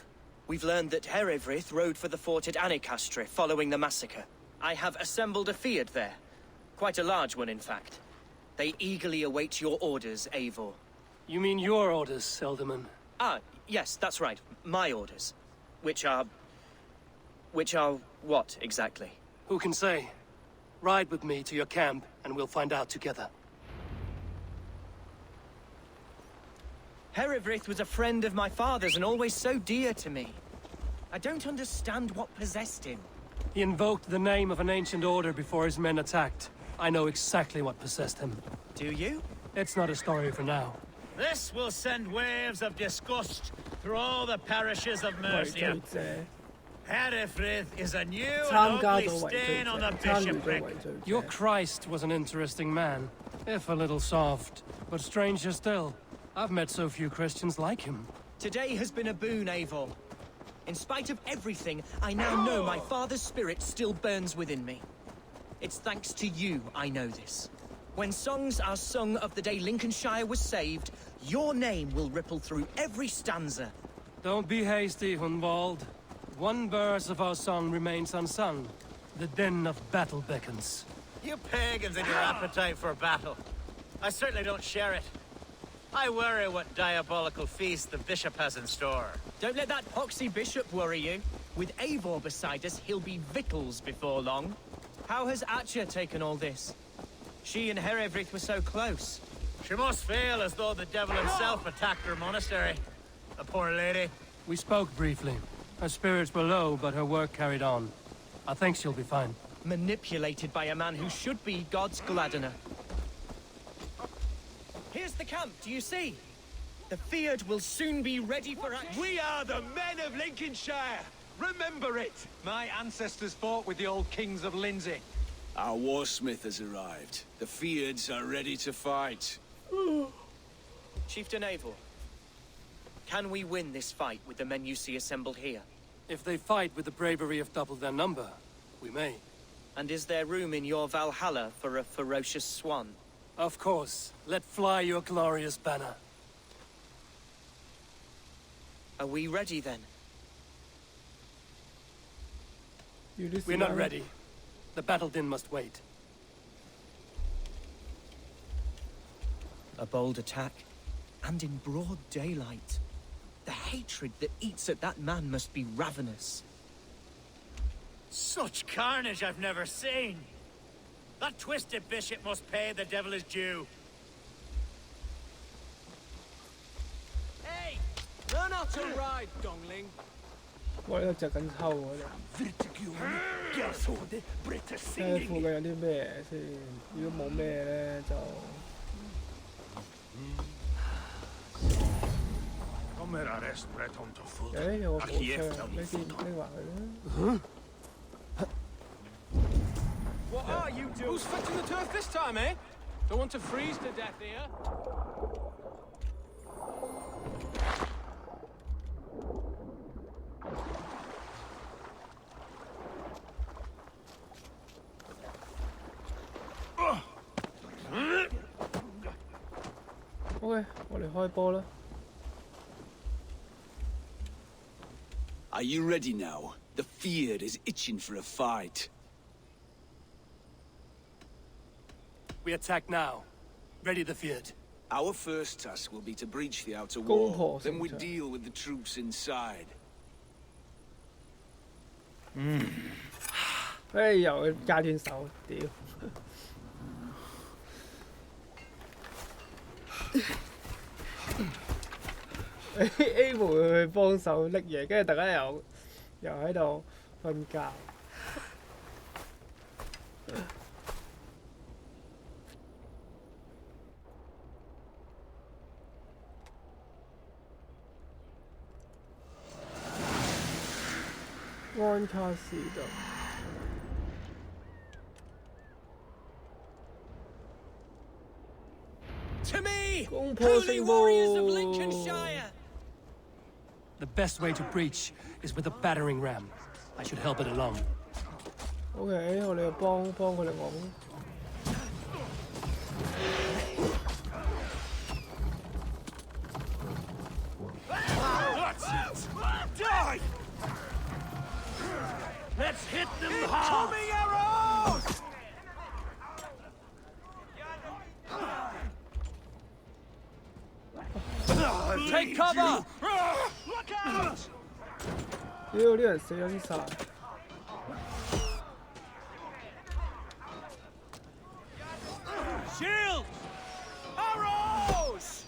E: We've learned that Herewrith rode for the fort at Annikastre following the massacre. I have assembled a field there. Quite a large one, in fact. They eagerly await your orders, Eivor.
B: You mean your orders, Elderman?
E: Ah, yes, that's right. My orders. Which are what, exactly?
B: Who can say? Ride with me to your camp, and we'll find out together.
E: Herewrith was a friend of my father's and always so dear to me. I don't understand what possessed him.
B: He invoked the name of an ancient order before his men attacked. I know exactly what possessed him.
E: Do you?
B: It's not a story for now.
H: This will send waves of disgust through all the parishes of Mercia. Herefrith is a new and ugly stain on the bishopric.
B: Your Christ was an interesting man, if a little soft. But stranger still, I've met so few Christians like him.
E: Today has been a boon, Eivor. In spite of everything, I now know my father's spirit still burns within me. It's thanks to you I know this. When songs are sung of the day Lincolnshire was saved, your name will ripple through every stanza.
B: Don't be hasty, Hunwald. One verse of our song remains unsung. The din of battle beckons.
H: You pagans and your appetite for battle. I certainly don't share it. I worry what diabolical feast the bishop has in store.
E: Don't let that poxy bishop worry you. With Eivor beside us, he'll be victuals before long. How has Atcha taken all this? She and Herewrith were so close.
H: She must feel as though the devil himself attacked her monastery. The poor lady.
B: We spoke briefly. Her spirits were low, but her work carried on. I think she'll be fine.
E: Manipulated by a man who should be God's gladdener. Here's the camp, do you see? The Field will soon be ready for action.
O: We are the men of Lincolnshire! Remember it! My ancestors fought with the old kings of Lindsey.
I: Our warsmith has arrived. The Fields are ready to fight.
E: Chieftain Eivor, can we win this fight with the men you see assembled here?
B: If they fight with the bravery of double their number, we may.
E: And is there room in your Valhalla for a ferocious swan?
B: Of course. Let fly your glorious banner.
E: Are we ready then?
B: We're not ready. The battle din must wait.
E: A bold attack, and in broad daylight. The hatred that eats at that man must be ravenous.
H: Such carnage I've never seen. That twisted bishop must pay the devil his due.
O: Hey! Learn how to ride, Dongling.
A: 我呢就緊抽嗰隻。睇下附近有啲咩先，如果冇咩咧就。誒有個火槍，拎埋佢啦。
O: What are you doing? Who's fetching the turf this time, eh? Don't want to freeze to death here.
A: OK， 我哋開波啦。
I: Are you ready now? The Field is itching for a fight.
B: We attack now. Ready the field.
I: Our first task will be to breach the outer
A: 攻破
I: wall. Then we
A: 城牆
I: deal with the troops inside.
A: 又戒斷手，屌！A 妹去幫手拎嘢，跟住大家又喺度瞓覺。安卡士道。
B: To me,
A: 攻破
B: holy
A: 聖
B: warriors of
A: 墓。
B: Lincolnshire! The best way to breach is with a battering ram. I should help it along.
A: OK， 我哋就幫佢哋講。
I: That's it! Die! Let's hit them hard!
O: Incoming arrows!
B: Take cover!
O: Look out!
A: 屌！啲人死緊晒。
O: Shield! Arrows!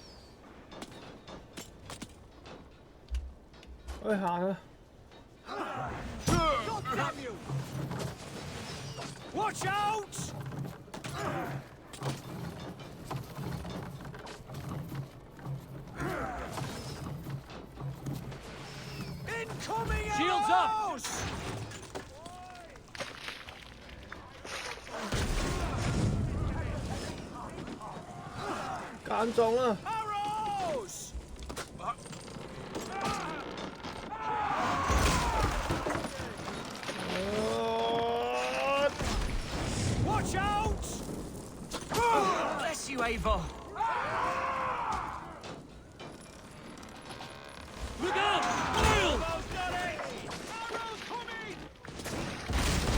A: 我哋行啊！
O: God damn you! Watch out! Incoming arrows!
B: Shields up!
A: Cản撞啦！
O: Arrows! Watch out!
E: Bless you, Eivor.
B: Look out! Oil!
O: Almost got it! Arrows coming!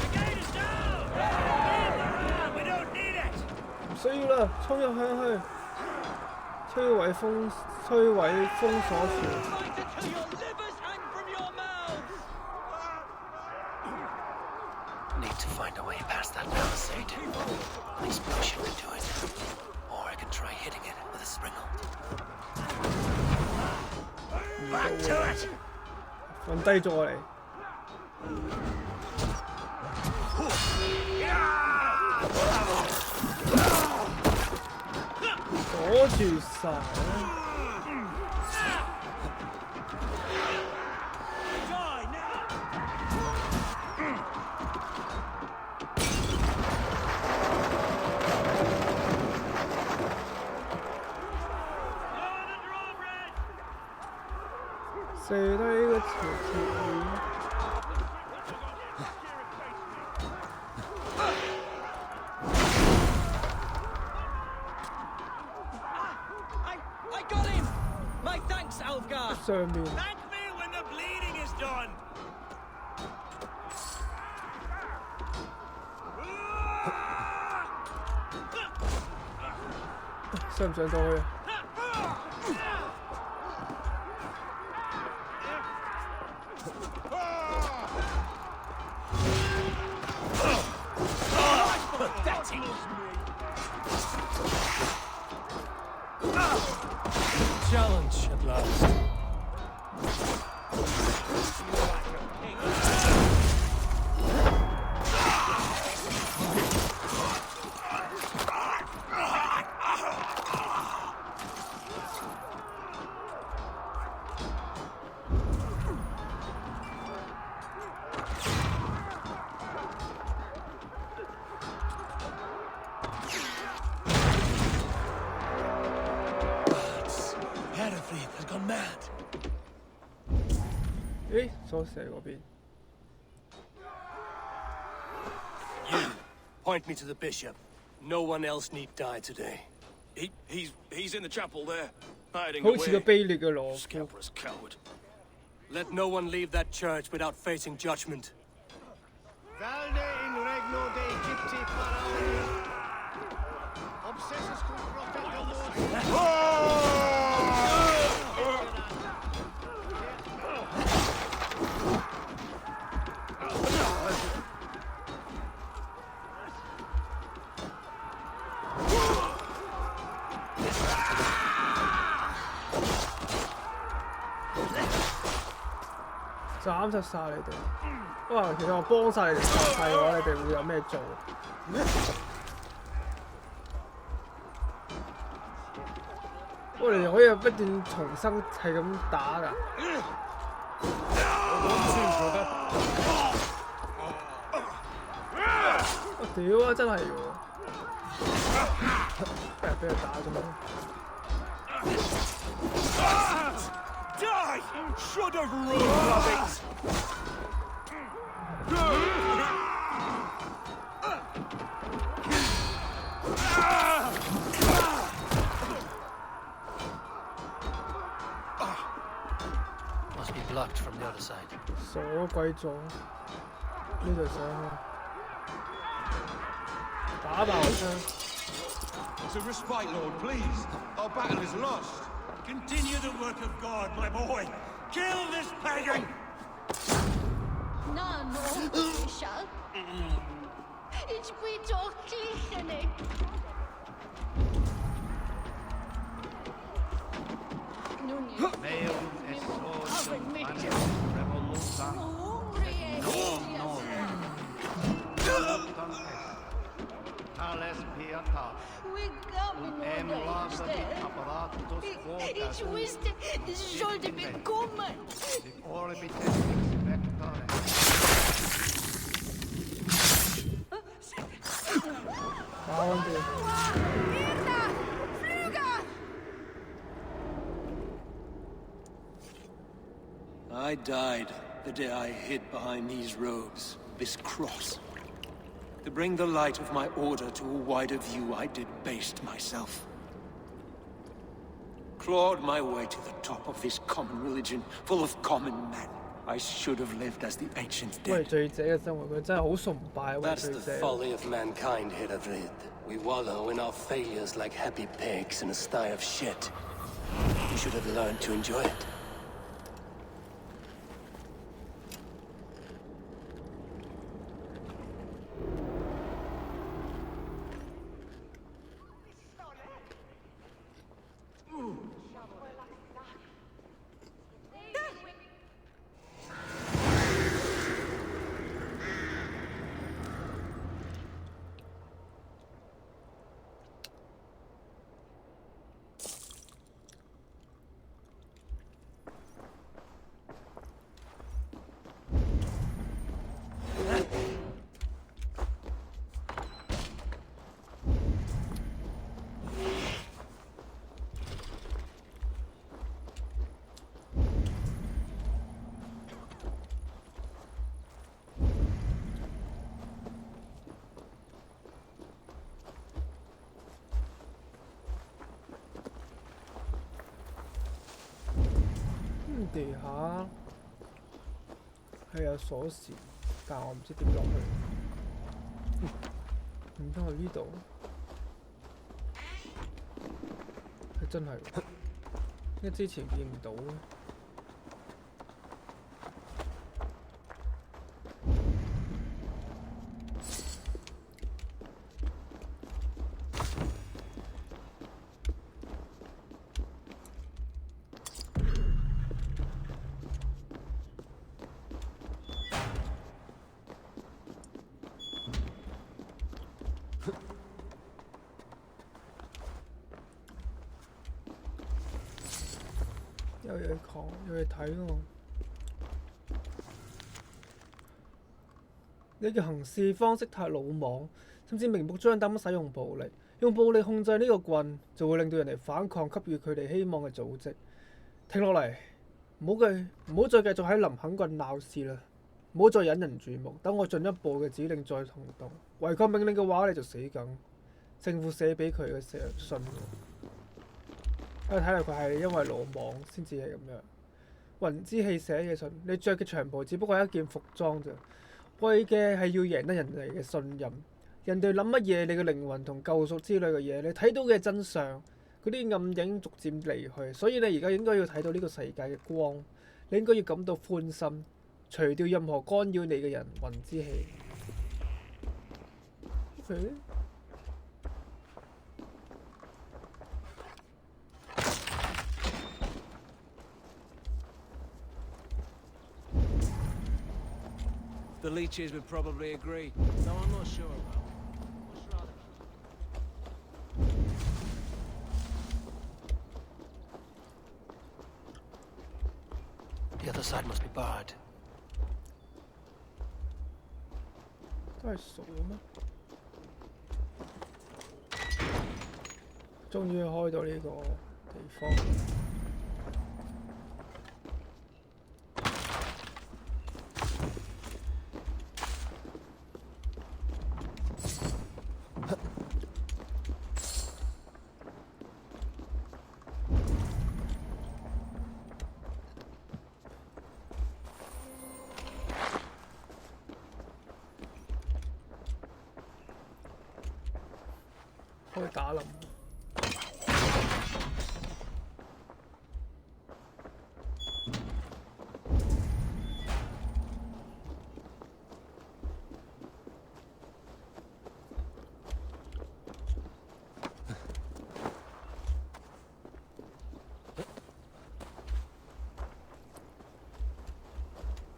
O: The gate is down! We don't need it!
A: 唔需要啦，衝入向去，摧毀封鎖船。
O: Fight until your livers hang from your mouths!
B: Need to find a way past that palisade. An explosion could do it. Or I can try hitting it with a springle.
O: Back to it!
A: 瞓低咗我嚟。阻住晒。
O: Die now!
A: 射低個條鐵鏈。
E: I got him! My thanks, Alfgar!
A: 上面
O: Thank me when the bleeding is done!
A: 上唔上到去啊？
B: Pathetic! Challenge at last. Herefleet has gone mad.
A: 咦，左射嗰邊。
B: You, point me to the bishop. No one else need die today.
K: He's in the chapel there, hiding
A: 好似個
K: away.
A: 卑劣嘅羅夫。
K: Scamperous coward.
B: Let no one leave that church without facing judgment.
D: Valde in regno de Egypti pharaoni.
A: 斬實晒你哋。哇！其實我幫晒你哋殺晒嘅話，你哋會有咩做？我哋可以不斷重生，係咁打㗎。我屌啊！真係喎，俾佢打咗。
O: Die! Should have ruled it!
F: Must be blocked from the other side.
A: 鎖鬼咗，呢度上去，打爆槍。
M: To respite, Lord, please. Our battle is lost.
O: Continue the work of God, my boy. Kill this pagan!
N: No, Fischer. Ich bin doch Kirchenig. Nun ja. Aber mit
L: Alles pietas.
N: Ich wusste, es sollte bekommen.
F: I died the day I hid behind these robes, this cross. To bring the light of my order to a wider view, I debased myself. Clawed my way to the top of this common religion, full of common men. I should have lived as the ancients
A: 為
F: did.
A: 罪者嘅生活，佢真係好崇拜為
B: That's
A: 罪
B: the
A: 者。
B: folly of mankind, Hiravrid. We wallow in our failures like happy pigs in a sty of shit. We should have learned to enjoy it.
A: 地下係有鎖匙，但我唔知點落去。唔通去呢度？係真係喎，因為之前見唔到嘅。有嘢講，有嘢睇喎。你嘅行事方式太魯莽，甚至明目張膽咁使用暴力。用暴力控制呢個棍，就會令到人哋反抗，給予佢哋希望嘅組織。停落嚟，唔好再繼續喺林肯郡鬧事啦，唔好再引人注目。等我進一步嘅指令再行動。違抗命令嘅話，你就死梗。政府寫俾佢嘅信。睇嚟佢係因為魯莽先至係咁樣。雲之氣寫嘅信，你着嘅長袍只不過係一件服裝啫，為嘅係要贏得人哋嘅信任。人哋諗乜嘢，你嘅靈魂同救贖之類嘅嘢，你睇到嘅真相，嗰啲暗影逐漸離去，所以你而家應該要睇到呢個世界嘅光，你應該要感到歡心，除掉任何干擾你嘅人雲之氣。
F: The leeches would probably agree, though I'm not sure about.
D: The other side must be barred.
A: 都係數咩？終於開到呢個地方。開打冧。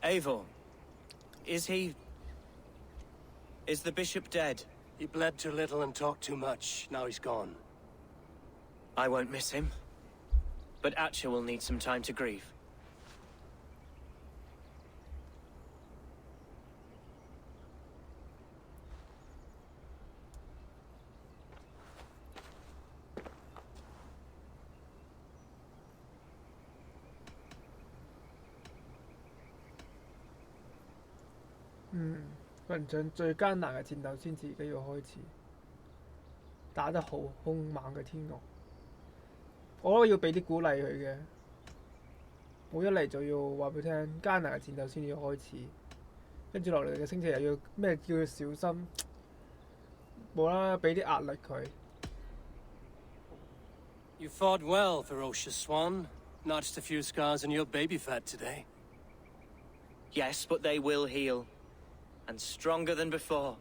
F: Eivor, is the bishop dead?
B: He bled too little and talked too much. Now he's gone.
F: I won't miss him. But Atcha will need some time to grieve.
A: 嗯，雲上最艱難嘅戰鬥先至而家要開始，打得好兇猛嘅天鵝，我都要俾啲鼓勵佢嘅。我一嚟就要話俾佢聽，艱難嘅戰鬥先至要開始，跟住落嚟嘅星期又要咩叫佢小心，冇啦，俾啲壓力佢。
B: You fought well, ferocious swan. Notched a few scars on your baby fat today.
F: Yes, but they will heal. And stronger than before.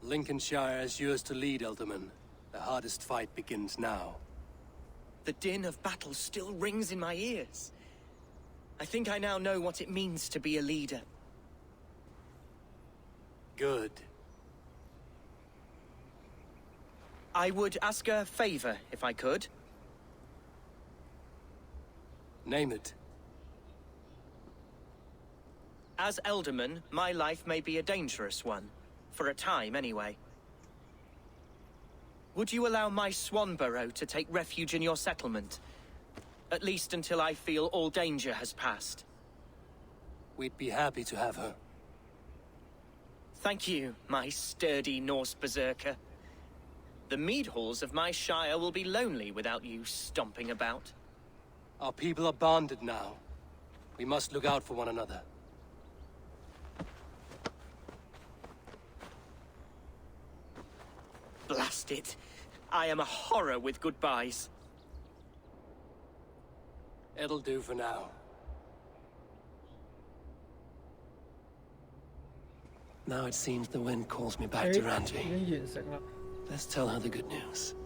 B: Lincolnshire is yours to lead, Elderman. The hardest fight begins now.
F: The din of battle still rings in my ears. I think I now know what it means to be a leader.
B: Good.
F: I would ask a favor, if I could.
B: Name it.
F: As Elderman, my life may be a dangerous one. For a time, anyway. Would you allow my swan burrow to take refuge in your settlement? At least until I feel all danger has passed.
B: We'd be happy to have her.
F: Thank you, my sturdy Norse berserker. The mead halls of my shire will be lonely without you stomping about.
B: Our people are bonded now. We must look out for one another.
F: Blast it. I am a horror with goodbyes.
B: It'll do for now. Now it seems the wind calls me back to Ranji. Let's tell her the good news.
A: 「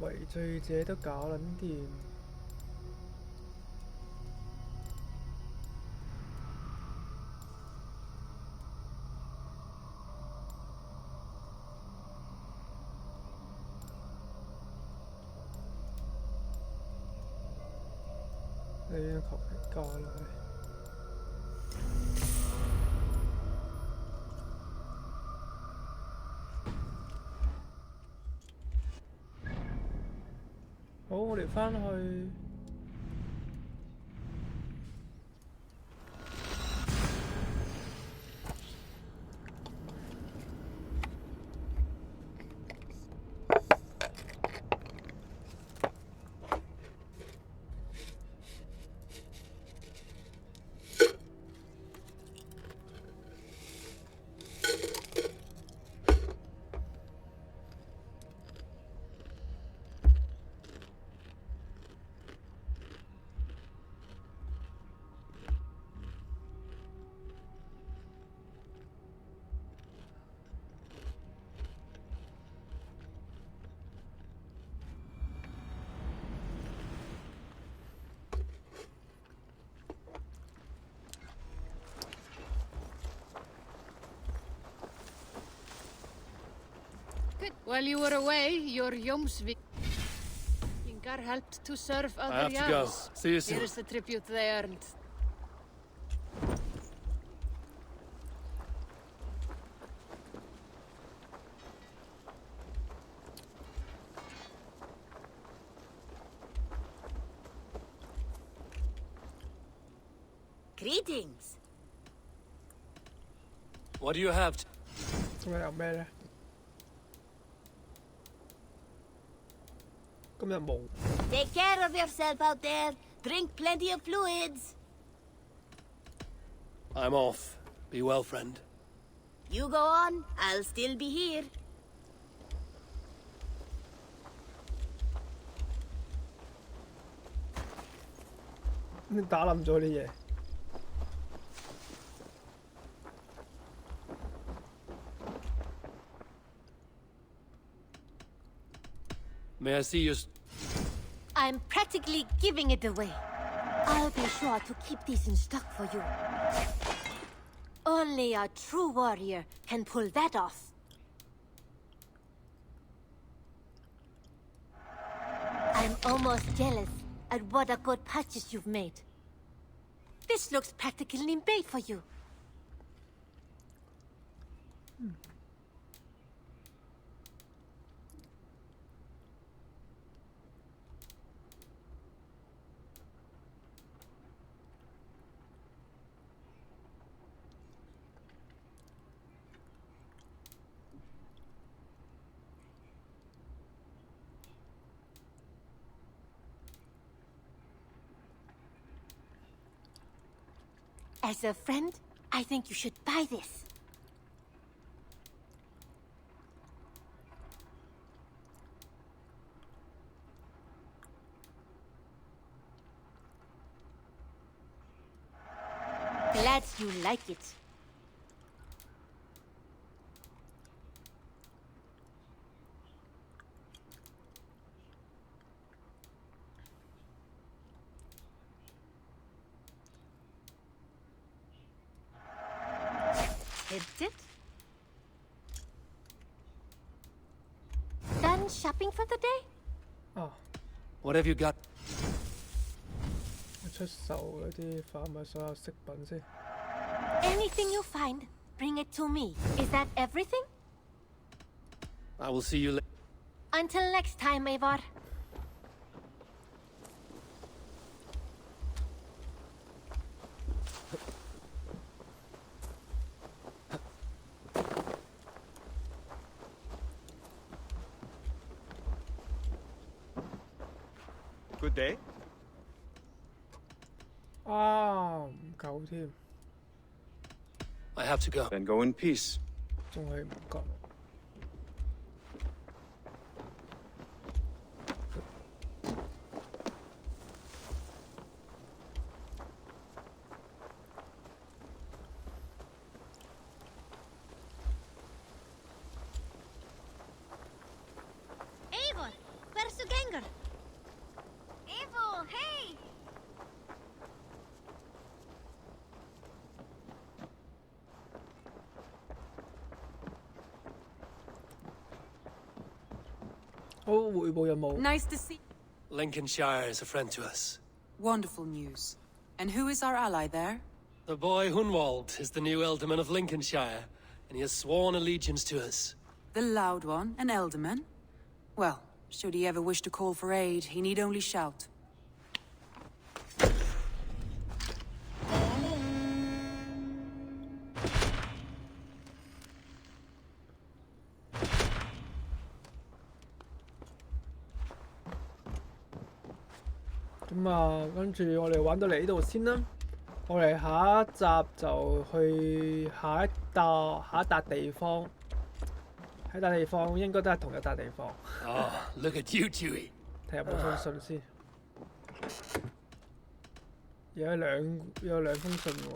A: 為罪者都搞撚掂。」你要求其加落去。好，我哋返去。
N: While you were away, your Jomsvik helped to serve other
B: I have to go.
N: Jarls.
B: See you soon.
N: Here's the tribute they earned.
P: Greetings.
B: What do you have?
A: 今日有咩咧？今日冇。
P: Take care of yourself out there. Drink plenty of fluids.
B: I'm off. Be well, friend.
P: You go on. I'll still be here.
A: 你打冧咗啲嘢。
B: May I see your...
Q: I'm practically giving it away. I'll be sure to keep these in stock for you. Only a true warrior can pull that off. I'm almost jealous at what a good purchase you've made. This looks practically made for you. As a friend, I think you should buy this. Glad you like it. Hit it. Done shopping for the day?
A: 哦，
B: What have you got?
A: 我出售嗰啲販賣所有飾品先。
Q: Anything you find, bring it to me. Is that everything?
B: I will see you later.
Q: Until next time, Eivor.
K: Good day.
A: 啊，唔夠添，
B: I have to go.
K: Then go in peace.
A: 仲係唔夠。
Q: Eivor, where's the ganger? Eivor, hey!
A: 好，匯報任務。
R: Nice to see.
B: Lincolnshire is a friend to us.
R: Wonderful news. And who is our ally there?
B: The boy Hunwald is the new Ealdorman of Lincolnshire, and he has sworn allegiance to us.
R: The loud one, an Ealdorman? Well, should he ever wish to call for aid, he need only shout.
A: 咁啊，跟住我哋玩到嚟呢度先啦。我哋下一集就去下一笪地方。喺笪地方應該都係同一笪地方。
B: Oh, look at you, Dewey.
A: 睇下有冇封信先。有兩封信喎。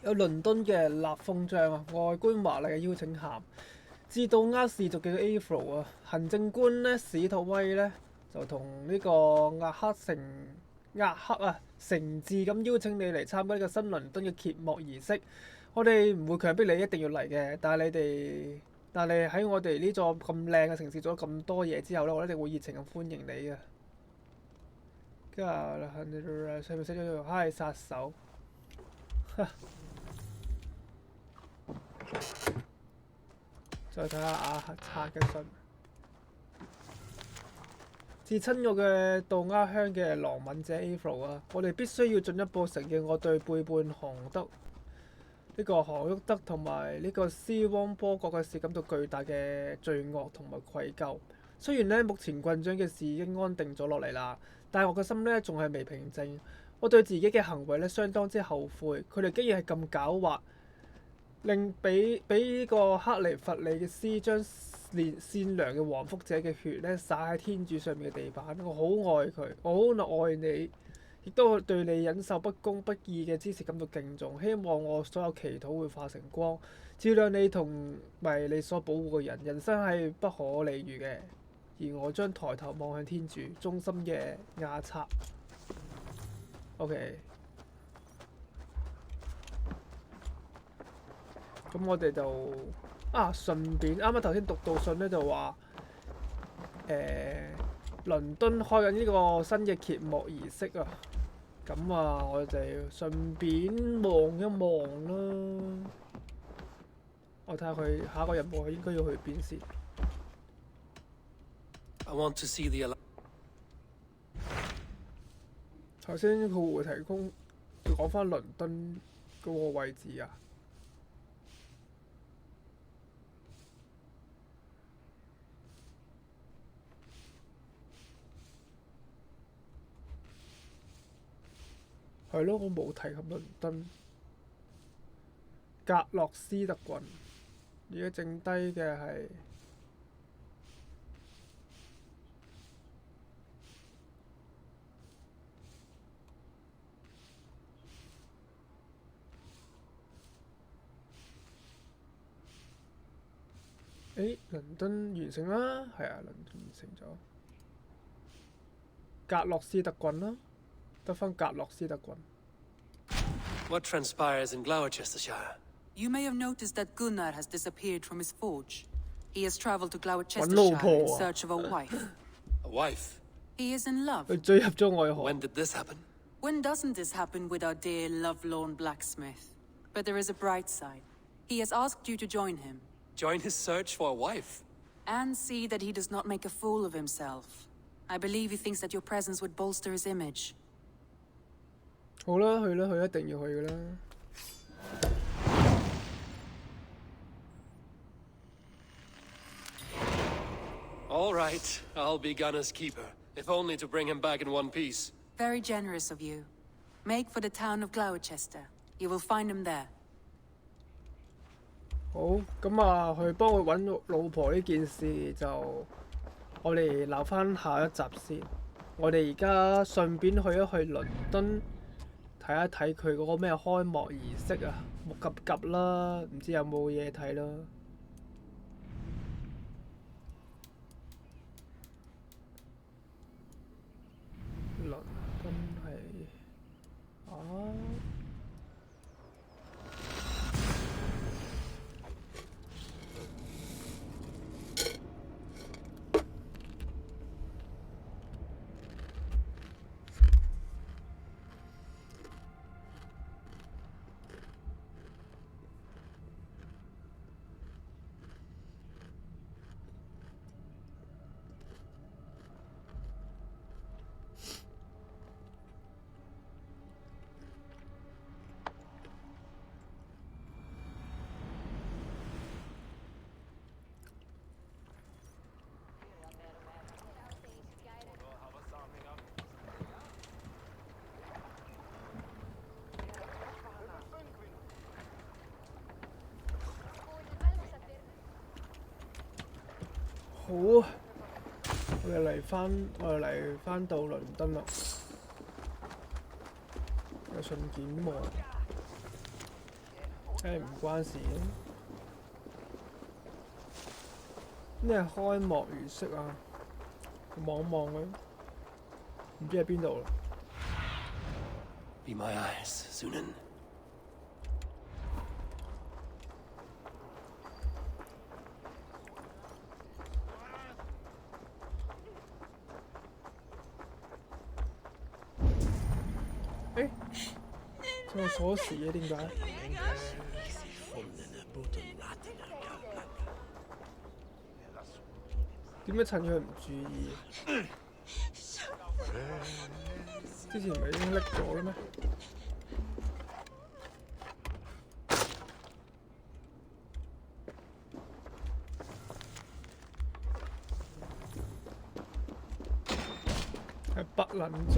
A: 有倫敦嘅立封章啊，外觀華麗嘅邀請函。至到厄氏族嘅 Afro 啊，行政官咧史圖威咧就同呢個亞克誠誠摯咁邀請你嚟參加呢個新倫敦嘅揭幕儀式。我哋唔會強迫你一定要嚟嘅，但係喺我哋呢座咁靚嘅城市做咗咁多嘢之後咧，我一定會熱情咁歡迎你嘅。跟住上面寫咗嗨殺手，再睇下阿賊嘅信。至親我嘅渡鴉鄉嘅狼吻者 Avro 啊，我哋必須要進一步承認我對背叛韓沃德同埋呢個斯汪波國嘅事感到巨大嘅罪惡同埋愧疚。雖然呢，目前郡長嘅事已經安定咗落嚟啦，但係我個心呢仲係未平靜。我對自己嘅行為呢相當之後悔，佢哋竟然係咁狡猾，令俾呢個克尼弗利嘅斯將善良嘅黃福者嘅血呢灑喺天主上面嘅地板。我好愛佢，我好愛你，亦都對你忍受不公不義嘅之事感到敬重。希望我所有祈禱會化成光，照亮你同埋你所保護嘅人。人生係不可理喻嘅，而我將抬頭望向天主，忠心嘅亞策。OK， 咁我哋就順便啱啱頭先讀到信咧，就話倫敦開緊呢個新嘅揭幕儀式啊。咁我哋順便望一望啦。我睇下佢下一個任務應該要去邊先。
B: I want to see the.
A: 頭先佢會提供講翻倫敦嗰個位置啊。係咯，我冇提及倫敦。格洛斯特郡，而家剩低嘅係。倫敦完成啦，係啊，倫敦完成咗。格洛斯特郡啦，得返格洛斯特郡。
B: What transpires in Gloucestershire?
R: You may have noticed that Gunnar has disappeared from his forge. He has traveled to Gloucestershire in search of a wife.
B: A wife?
R: He is in love.
B: When did this happen?
R: When doesn't this happen with our dear lovelorn blacksmith? But there is a bright side. He has asked you to join him.
B: Join his search for a wife?
R: And see that he does not make a fool of himself. I believe he thinks that your presence would bolster his image.
A: 好啦，去啦，佢一定要去噶啦。
B: All right, I'll be Gunner's keeper, if only to bring him back in one piece.
R: Very generous of you. Make for the town of Gloucester. You will find him there.
A: 好，咁去幫佢揾老婆呢件事就我哋留返下一集先。我哋而家順便去一去倫敦睇一睇佢嗰個咩開幕儀式啊，急啦，唔知有冇嘢睇啦。倫敦係好，我哋嚟返到倫敦啦，有信件喎，唔關事嘅。咩開幕儀式啊？望一望佢，唔知喺邊度啦。
B: Be my eyes, Sunan.
A: 用鎖匙嘅點解？點解趁佢唔注意？之前唔係已經拎咗啦咩？係不撚做。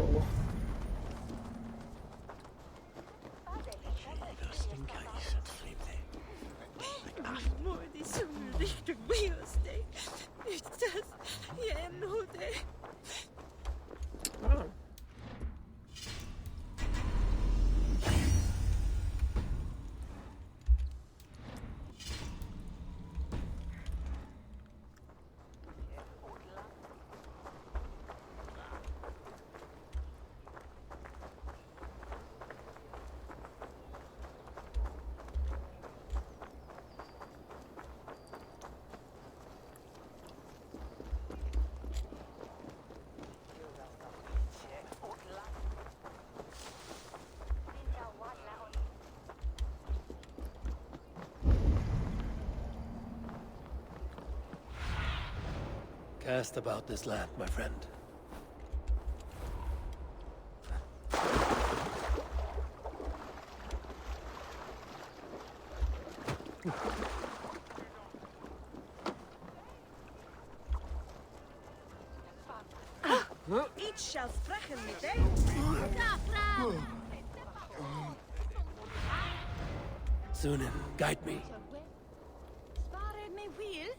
D: Cast about this land, my friend.
N: Ich shall sprechen mit them.
D: Sunan, guide me.
N: Spare me wheel.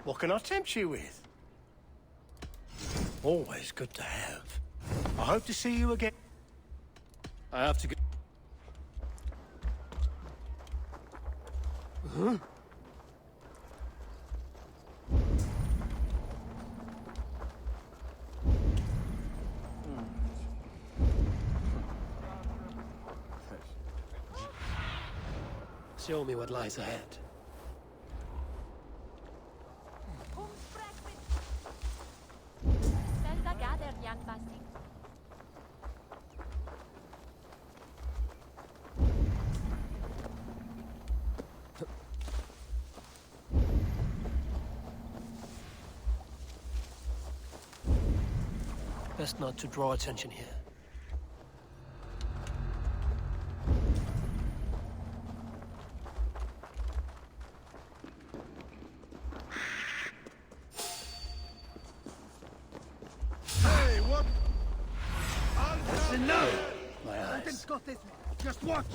D: What can I tempt you with? Always good to have. I hope to see you again. I have to go. Huh? Show me what lies ahead. Best not to draw attention here.
M: Hey, what?
D: No! My eyes.
M: Scottish. Just watch.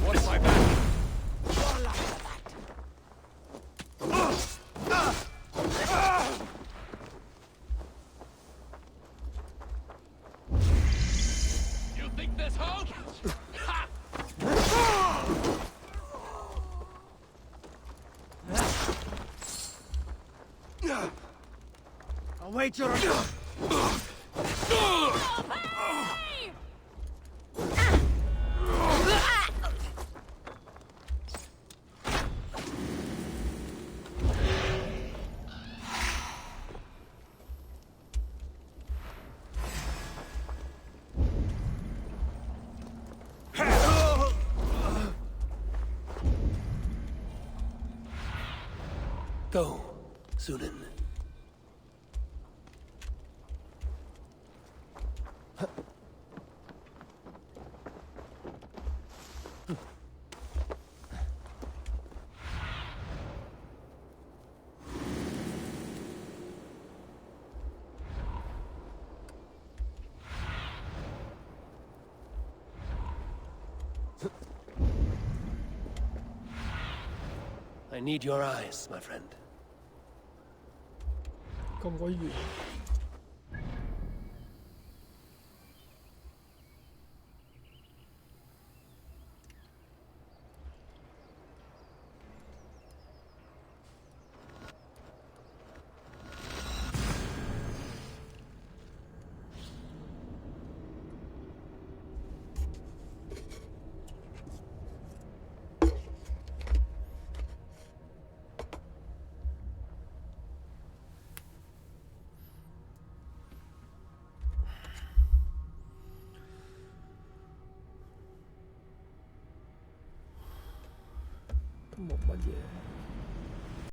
K: Watch my back. You think this hope? Ha!
M: I'll wait your...
B: Go, Sunan. I need your eyes, my friend.
A: 咁鬼遠。都冇乜嘢。